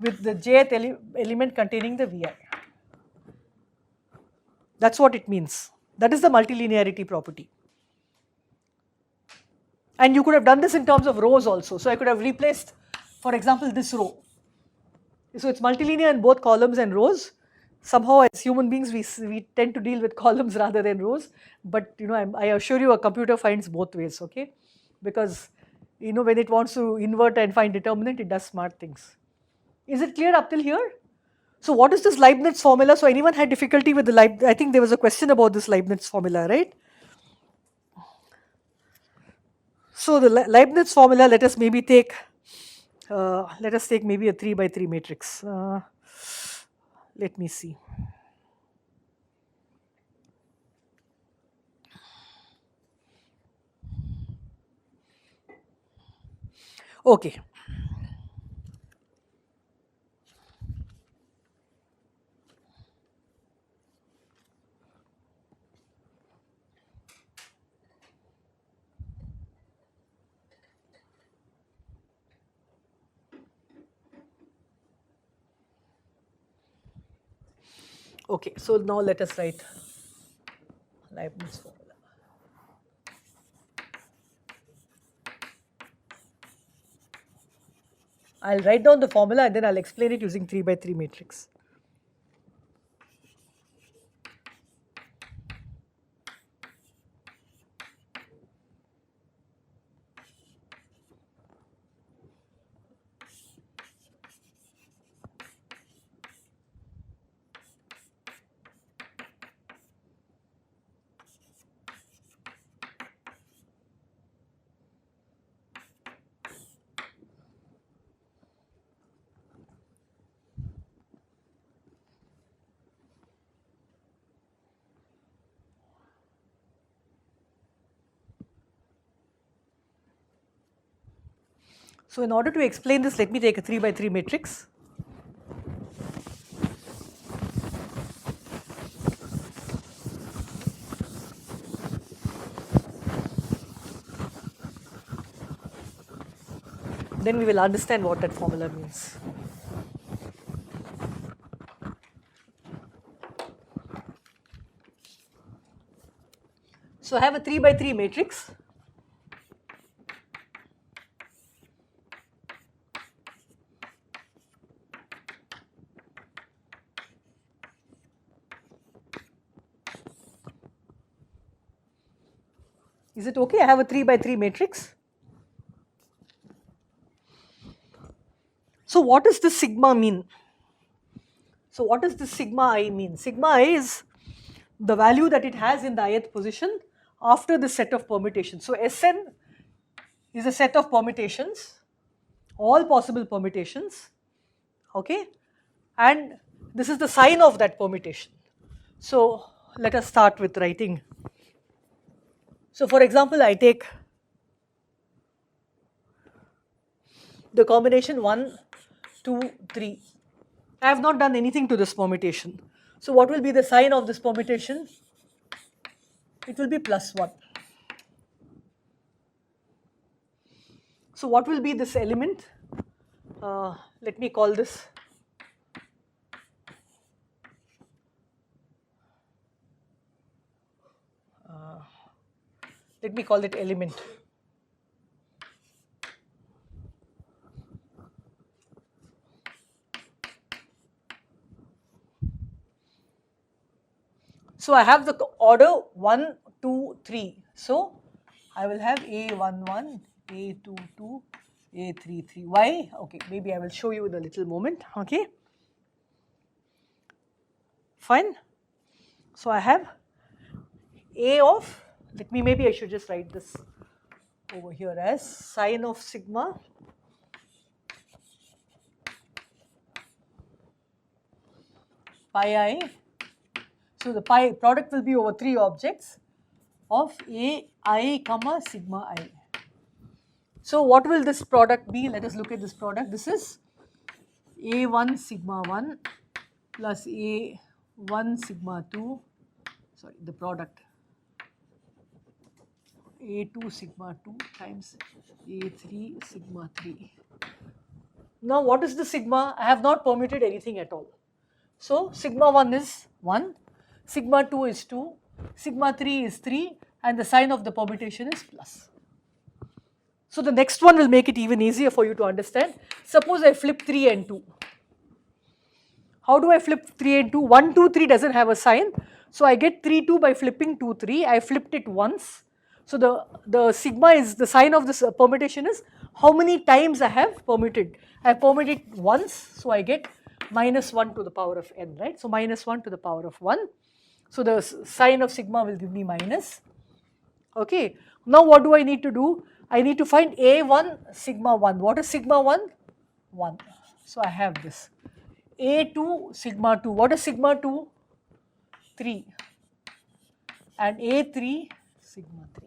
with the jth element containing the Vi. That's what it means. That is the multilinearity property. And you could have done this in terms of rows also. So I could have replaced, for example, this row. So it's multilinear in both columns and rows. Somehow as human beings we tend to deal with columns rather than rows. But I assure you a computer finds both ways, okay? Because when it wants to invert and find determinant, it does smart things. Is it clear up till here? So what is this Leibniz formula? So anyone had difficulty with the Leibniz? I think there was a question about this Leibniz formula, right? So the Leibniz formula, let us maybe take, maybe a 3 by 3 matrix. Let me see. Okay. Okay, so now let us write Leibniz formula. I'll write down the formula and then I'll explain it using 3 by 3 matrix. So in order to explain this, let me take a 3 by 3 matrix. Then we will understand what that formula means. So I have a 3 by 3 matrix. Is it okay? I have a 3 by 3 matrix. So what does this sigma mean? So what does this sigma I mean? Sigma I is the value that it has in the ith position after the set of permutations. So Sn is a set of permutations, all possible permutations, okay, and this is the sign of that permutation. So let us start with writing. So for example, I take the combination 1, 2, 3. I have not done anything to this permutation. So what will be the sign of this permutation? It will be +1. So what will be this element? Let me call this element. So I have the order 1, 2, 3. So I will have A11, A22, A33. Why? Okay, maybe I will show you in a little moment. Okay, fine. So I have A of, maybe I should just write this over here as sine of sigma pi I. So the pi product will be over 3 objects of ai comma sigma I. So what will this product be? Let us look at this product. This is a1 sigma 1 plus a1 sigma 2, sorry, the product a2 sigma 2 times a3 sigma 3. Now what is the sigma? I have not permuted anything at all. So sigma 1 is 1, sigma 2 is 2, sigma 3 is 3, and the sign of the permutation is plus. So the next one will make it even easier for you to understand. Suppose I flip 3 and 2. How do I flip 3 and 2? 1, 2, 3 doesn't have a sign. So I get 3, 2 by flipping 2, 3. I flipped it once. So the sigma is, the sign of this permutation is how many times I have permuted. I have permuted once, so I get minus 1 to the power of n, right? So minus 1 to the power of 1. So the sign of sigma will give me minus. Okay. Now what do I need to do? I need to find a1 sigma 1. What is sigma 1? 1. So I have this. a2 sigma 2. What is sigma 2? 3. And a3 sigma 3.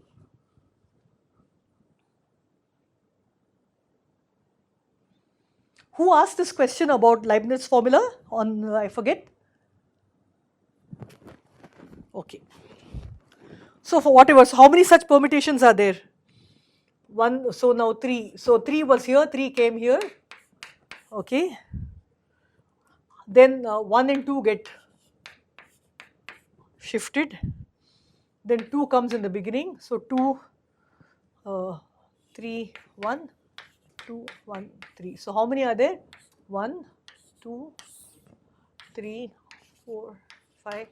Who asked this question about Leibniz formula on, I forget? Okay. So for whatever, so how many such permutations are there? 1, so now 3. So 3 was here, 3 came here. Okay. Then 1 and 2 get shifted, then 2 comes in the beginning, so 2, 3, 1, 2, 1, 3. So how many are there? 1, 2, 3, 4, 5,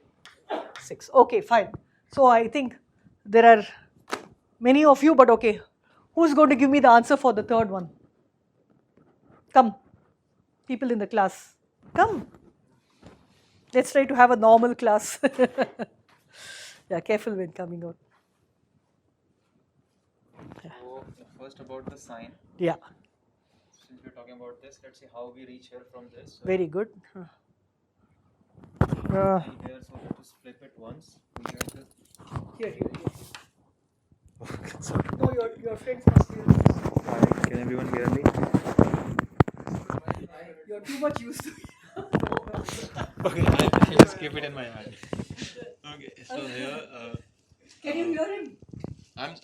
6. Okay, fine. So I think there are many of you, but okay. Who's going to give me the answer for the third one? Come, people in the class, come. Let's try to have a normal class. Yeah, careful when coming out. So first about the sign. Yeah, Since we're talking about this, let's see how we reach here from this. very good. Here, so we have to flip it once. We get the Here. No, your friends must hear this. Hi, can everyone hear me? You're too much used to it. Okay, I'll just keep it in my hand. Okay, so here Can you hear him?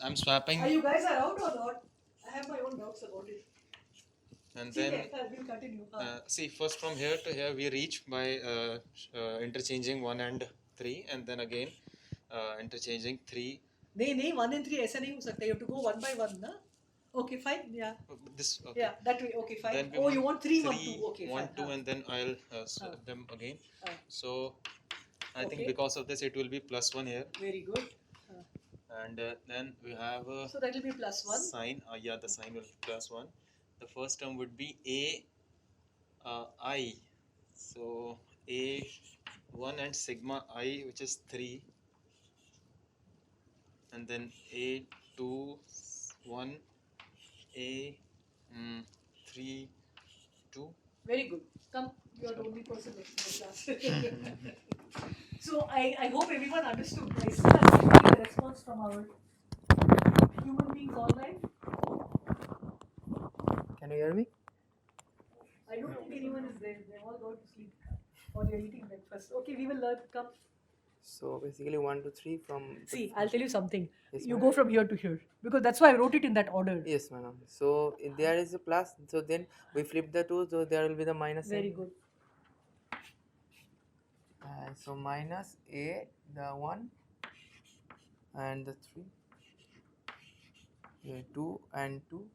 I'm swapping, Are you guys around or not? I have my own doubts about it. and See, then we'll continue. see, first from here to here we reach by interchanging 1 and 3, and then again interchanging 3. नहीं 1 and 3 ऐसा नहीं हो सकता. You have to go one by one, ना? Okay, fine. Yeah. This okay. Yeah, that way. Okay, fine. Then we Oh, you want 3, 1, 2. Okay, 1, fine. 2, and then I'll swap them again. So I think Okay. because of this it will be +1 here, Very good. and then we have a So that will be +1. sign. Yeah, the sign will be +1. The first term would be I. So A1 and sigma I, which is 3, and then A2 1 A3 2. Very good. Come, you are the only person left in the class. So I hope everyone understood. I still have to get a response from our human beings online. Can you hear me? I don't think anyone is there. They're all going to sleep or they're eating breakfast. Okay, we will learn. Come. So basically 1 to 3 from. See, I'll tell you something. Yes, You ma'am. go from here to here because that's why I wrote it in that order. Yes, madam. So if there is a plus, so then we flip the 2, so there will be the minus sign. Very good. So minus A, the 1 and the 3. A2 and 2.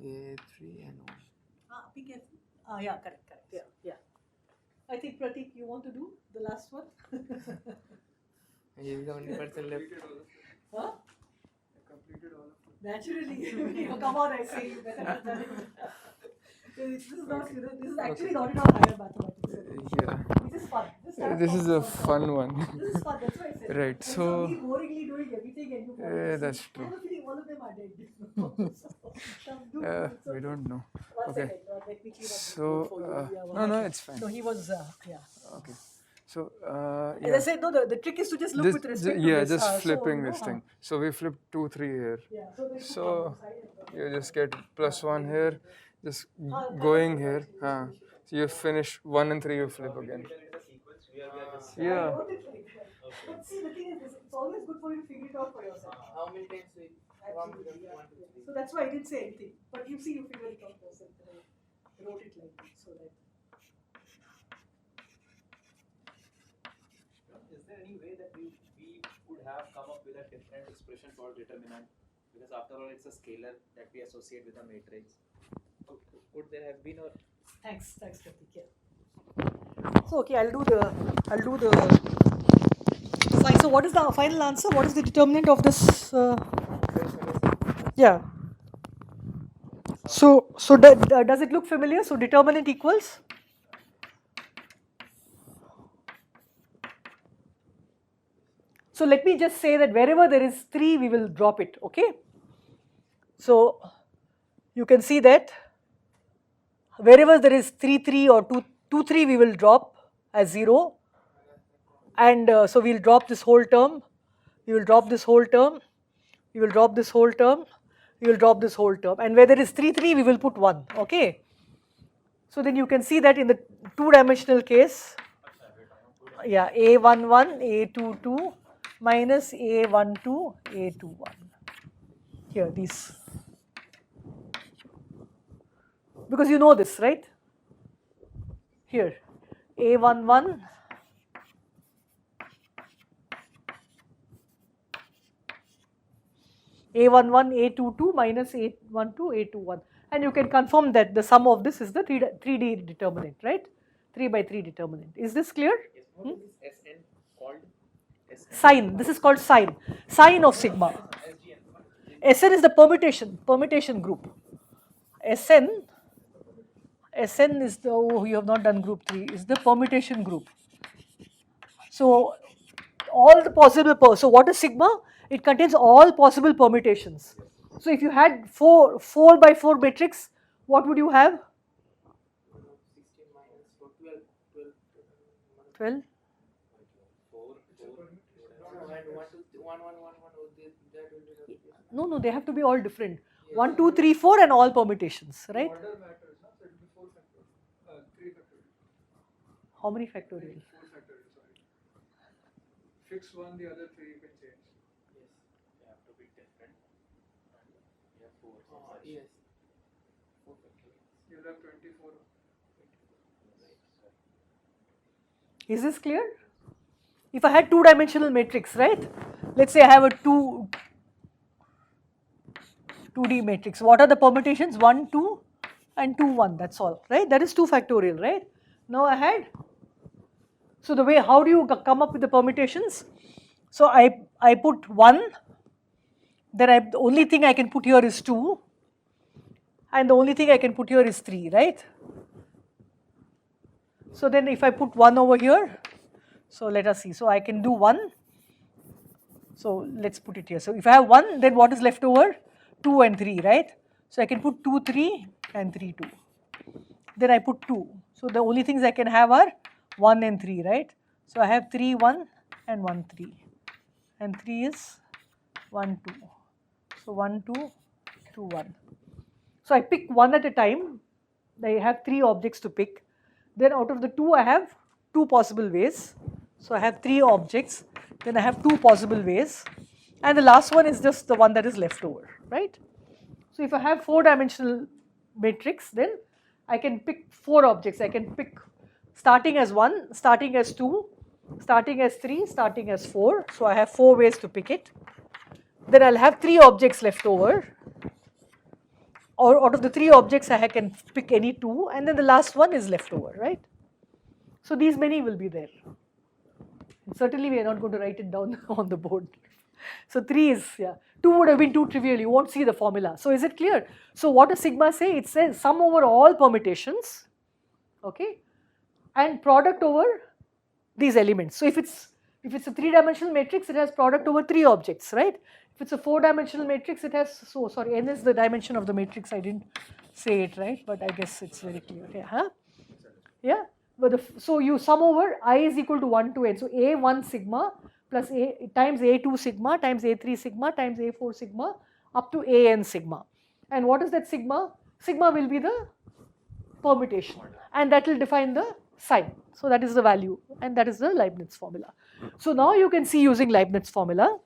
A3 and 1. Be careful. Yeah, correct. Yeah. I think Pratik, you want to do the last one? And you is the only person left. Completed all of it. Huh? I completed all of it. Naturally. Come on, I say you better have done it. This is not, this is actually not in our higher mathematics. Yeah. This is fun. This is a fun one. This is fun, that's why I said. Right, And so- me boringly doing everything and you follow. That's I true. have a feeling all of them are dead. So, do it. It's We don't know. One Okay. second, let me clean up this So, board for you. Yeah, no, one it's fine. No, he was, yeah. Okay. So, As I yeah. said, no, the trick is to just look This, with respect to yeah, this. just so, flipping you know, this thing. So we flip 2, 3 here. Yeah, so, they put So, on the side and You just get +1 here, just going here. So you finish 1 and 3, you flip again. I Yeah. wrote it like that. But see, the thing is, it's always good for you to figure it out for yourself. How many times we Absolutely, yeah. So that's why I didn't say anything. But you see, you figure it out yourself. I wrote it like that, so that. Is there any way that we could have come up with a different expression for determinant? Because after all, it's a scalar that we associate with a matrix. Could there have been, or Thanks, Pratik. Yeah. So okay, I'll do the fine. So what is the final answer? What is the determinant of this? Yeah. So does it look familiar? So determinant equals. So let me just say that wherever there is 3, we will drop it. Okay. So you can see that wherever there is 3, 3 or 2, 3, we will drop as 0. And so we will drop this whole term. We will drop this whole term. We will drop this whole term. We will drop this whole term. And where there is 3, 3, we will put 1. Okay. So then you can see that in the 2-dimensional case, yeah, A11, A22 minus A12, A21. Here, these. Because you know this, right? Here, A11, A11, A22 minus A12, A21. And you can confirm that the sum of this is the 3D determinant, right? 3 by 3 determinant. Is this clear? Yes, what is this Sn called? Sn? Sign. This is called sign. Sign of sigma. Sn is the permutation group. Sn is the, oh, you have not done group 3, is the permutation group. So all the possible, so what is sigma? It contains all possible permutations. So if you had 4 by 4 matrix, what would you have? 16 minus 4, 12, 12. 1, No, they have to be all different. 1, 2, 3, 4 and all permutations, right? Order matters, no? So it will be 4 factorial. 3 factorial. How many factorial? 4 factorial, sorry. Fix one, the other 3 you can change. Yes, they have to be different. And we have 4. So such. Yes. You'll have 24. Is this clear? If I had 2-dimensional matrix, right? Let's say I have a 2D matrix. What are the permutations? 1, 2 and 2, 1. That's all, right? That is 2 factorial, right? Now I had, so the way, how do you come up with the permutations? So I put 1, then the only thing I can put here is 2, and the only thing I can put here is 3, right? So then if I put 1 over here, so let us see, so I can do 1, so let's put it here. So if I have 1, then what is left over? 2 and 3, right? So I can put 2, 3 and 3, 2. Then I put 2. So the only things I can have are 1 and 3, right? So I have 3, 1 and 1, 3. And 3 is 1, 2. So 1, 2, 2, 1. So I pick 1 at a time. I have 3 objects to pick. Then out of the 2 I have 2 possible ways. So I have 3 objects. Then I have 2 possible ways. And the last one is just the one that is left over, right? So if I have 4-dimensional matrix, then I can pick 4 objects. I can pick starting as 1, starting as 2, starting as 3, starting as 4. So I have 4 ways to pick it. Then I'll have 3 objects left over. Or out of the 3 objects I can pick any 2, and then the last one is left over, right? So these many will be there. And certainly we are not going to write it down on the board. So 3 is, 2 would have been too trivial, you won't see the formula. So is it clear? So what does sigma say? It says sum over all permutations, okay, and product over these elements. So if it's a 3-dimensional matrix, it has product over 3 objects, right? If it's a 4-dimensional matrix, it has, so sorry, n is the dimension of the matrix, I didn't say it right, but I guess it's very clear, yeah, but so you sum over I is equal to 1 to n, so A1 sigma plus A times A2 sigma times A3 sigma times A4 sigma up to AN sigma. And what is that sigma? Sigma will be the permutation, and that will define the sign. So that is the value, and that is the Leibniz formula. So now you can see using Leibniz formula.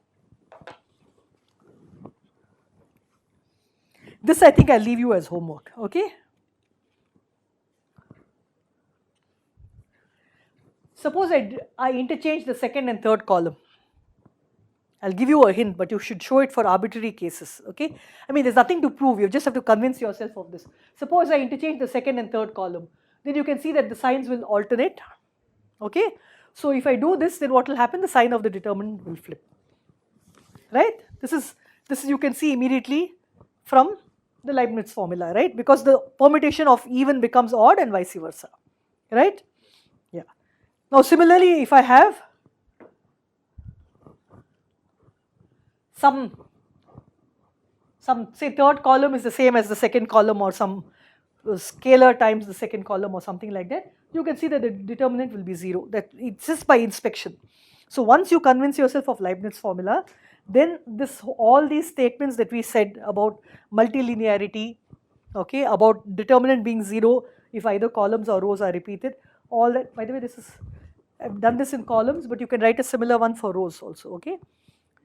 This I think I'll leave you as homework, okay? Suppose I interchange the second and third column. I'll give you a hint, but you should show it for arbitrary cases, okay? I mean, there's nothing to prove, you just have to convince yourself of this. Suppose I interchange the second and third column, then you can see that the signs will alternate, okay? So if I do this, then what will happen? The sign of the determinant will flip, right? This is you can see immediately from the Leibniz formula, right? Because the permutation of even becomes odd and vice versa, right? Yeah. Now similarly, if I have some say third column is the same as the second column, or some scalar times the second column or something like that, you can see that the determinant will be 0. That it's just by inspection. So once you convince yourself of Leibniz formula, then all these statements that we said about multilinearity, okay, about determinant being 0 if either columns or rows are repeated, all that, by the way, I've done this in columns, but you can write a similar one for rows also, okay.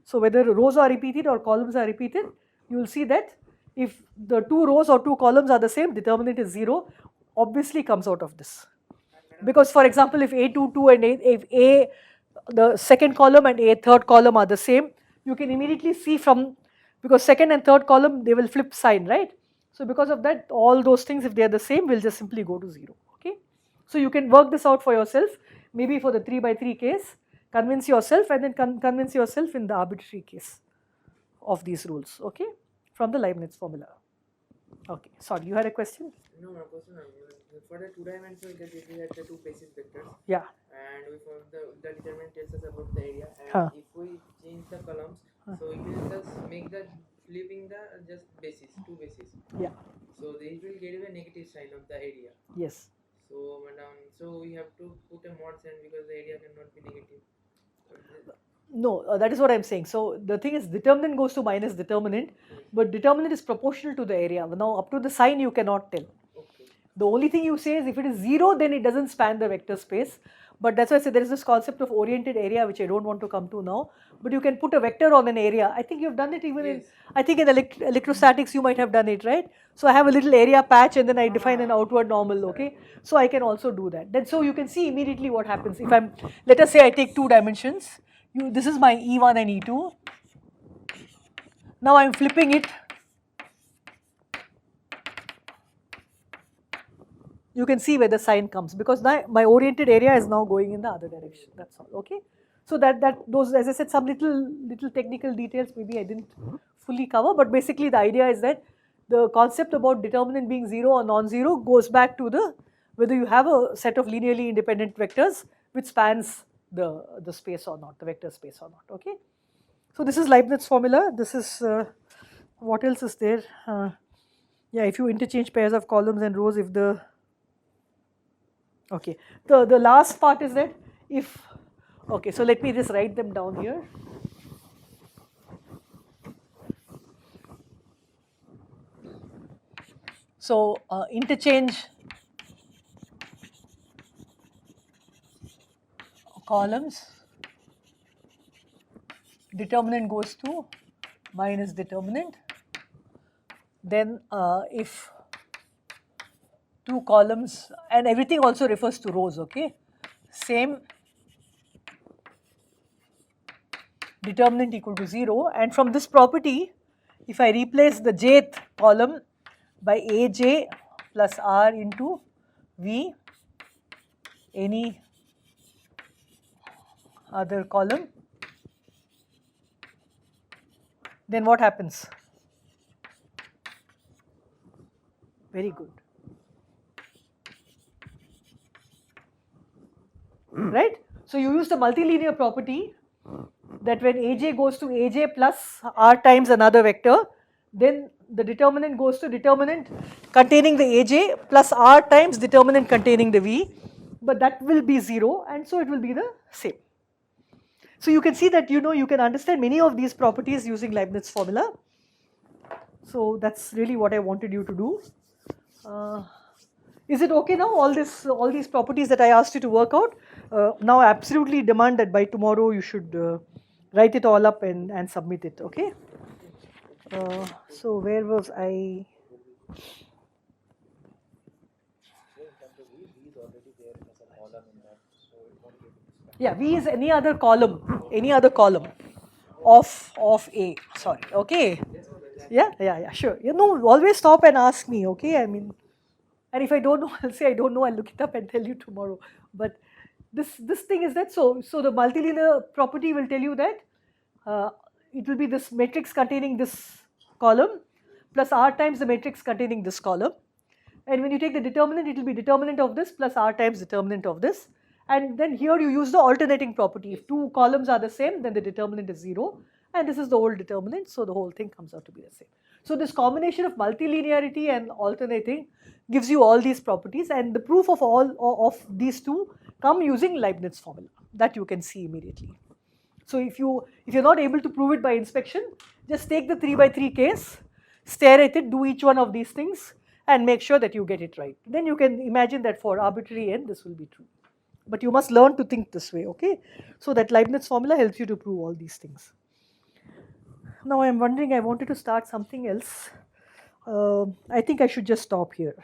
So whether rows are repeated or columns are repeated, you will see that if the 2 rows or 2 columns are the same, determinant is 0, obviously comes out of this. Because for example, if A22 and the second column and A third column are the same, you can immediately see from because second and third column they will flip sign, right? So because of that, all those things, if they are the same, will just simply go to 0. Okay, so you can work this out for yourself. Maybe for the 3 by 3 case, convince yourself, and then convince yourself in the arbitrary case of these rules. Okay, from the Leibniz formula. Okay, sorry, you had a question? No, my question for the two-dimensional case, if we had the two basis vectors, Yeah. and we found the determinant tells us about the area, and Huh. if we change the columns, so it will just make the flipping the just basis, two bases. Yeah. So they will get a negative sign of the area. Yes. So madam, so we have to put a mod sign because the area cannot be negative. No, that is what I'm saying. So the thing is, determinant goes to minus determinant, but determinant is proportional to the area. Now up to the sign you cannot tell. Okay. The only thing you say is if it is 0, then it doesn't span the vector space. But that's why I said there is this concept of oriented area, which I don't want to come to now. But you can put a vector on an area. I think you've done it even in, Yes. I think in electrostatics you might have done it, right? So I have a little area patch and then I define an outward normal, okay? So I can also do that. Then so you can see immediately what happens. If I'm, let us say I take 2 dimensions. This is my E1 and E2. Now I'm flipping it. You can see where the sign comes because now my oriented area is now going in the other direction. That's all. Okay. So those, as I said, some little technical details maybe I didn't fully cover, but basically the idea is that the concept about determinant being 0 or non-zero goes back to the whether you have a set of linearly independent vectors which spans the space or not, the vector space or not. Okay. So this is Leibniz formula. This is what else is there? Yeah, if you interchange pairs of columns and rows, if the okay, the last part is that if, okay, so let me just write them down here. So interchange columns, determinant goes to minus determinant. Then if two columns, and everything also refers to rows, okay, same determinant equal to 0, and from this property if I replace the jth column by Aj plus R into V, any other column, then what happens? Very good. Right? So you use the multilinear property that when Aj goes to Aj plus R times another vector, then the determinant goes to determinant containing the Aj plus R times determinant containing the V, but that will be 0 and so it will be the same. So you can see that you can understand many of these properties using Leibniz formula. So that's really what I wanted you to do. Is it okay now, all these properties that I asked you to work out? Now I absolutely demand that by tomorrow you should write it all up and submit it, okay? So where was I? Yeah, V is any other column of A, sorry, okay? Yeah, sure. Always stop and ask me, okay? I mean, and if I don't know, I'll say I don't know, I'll look it up and tell you tomorrow. But this thing is that, so the multilinear property will tell you that it will be this matrix containing this column plus R times the matrix containing this column. And when you take the determinant, it will be determinant of this plus R times determinant of this. And then here you use the alternating property. If two columns are the same, then the determinant is 0. And this is the whole determinant, so the whole thing comes out to be the same. So this combination of multilinearity and alternating gives you all these properties, and the proof of all of these two come using Leibniz formula that you can see immediately. So if you're not able to prove it by inspection, just take the 3 by 3 case, stare at it, do each one of these things and make sure that you get it right. Then you can imagine that for arbitrary n this will be true. But you must learn to think this way, okay? So that Leibniz formula helps you to prove all these things. Now I am wondering, I wanted to start something else. I think I should just stop here.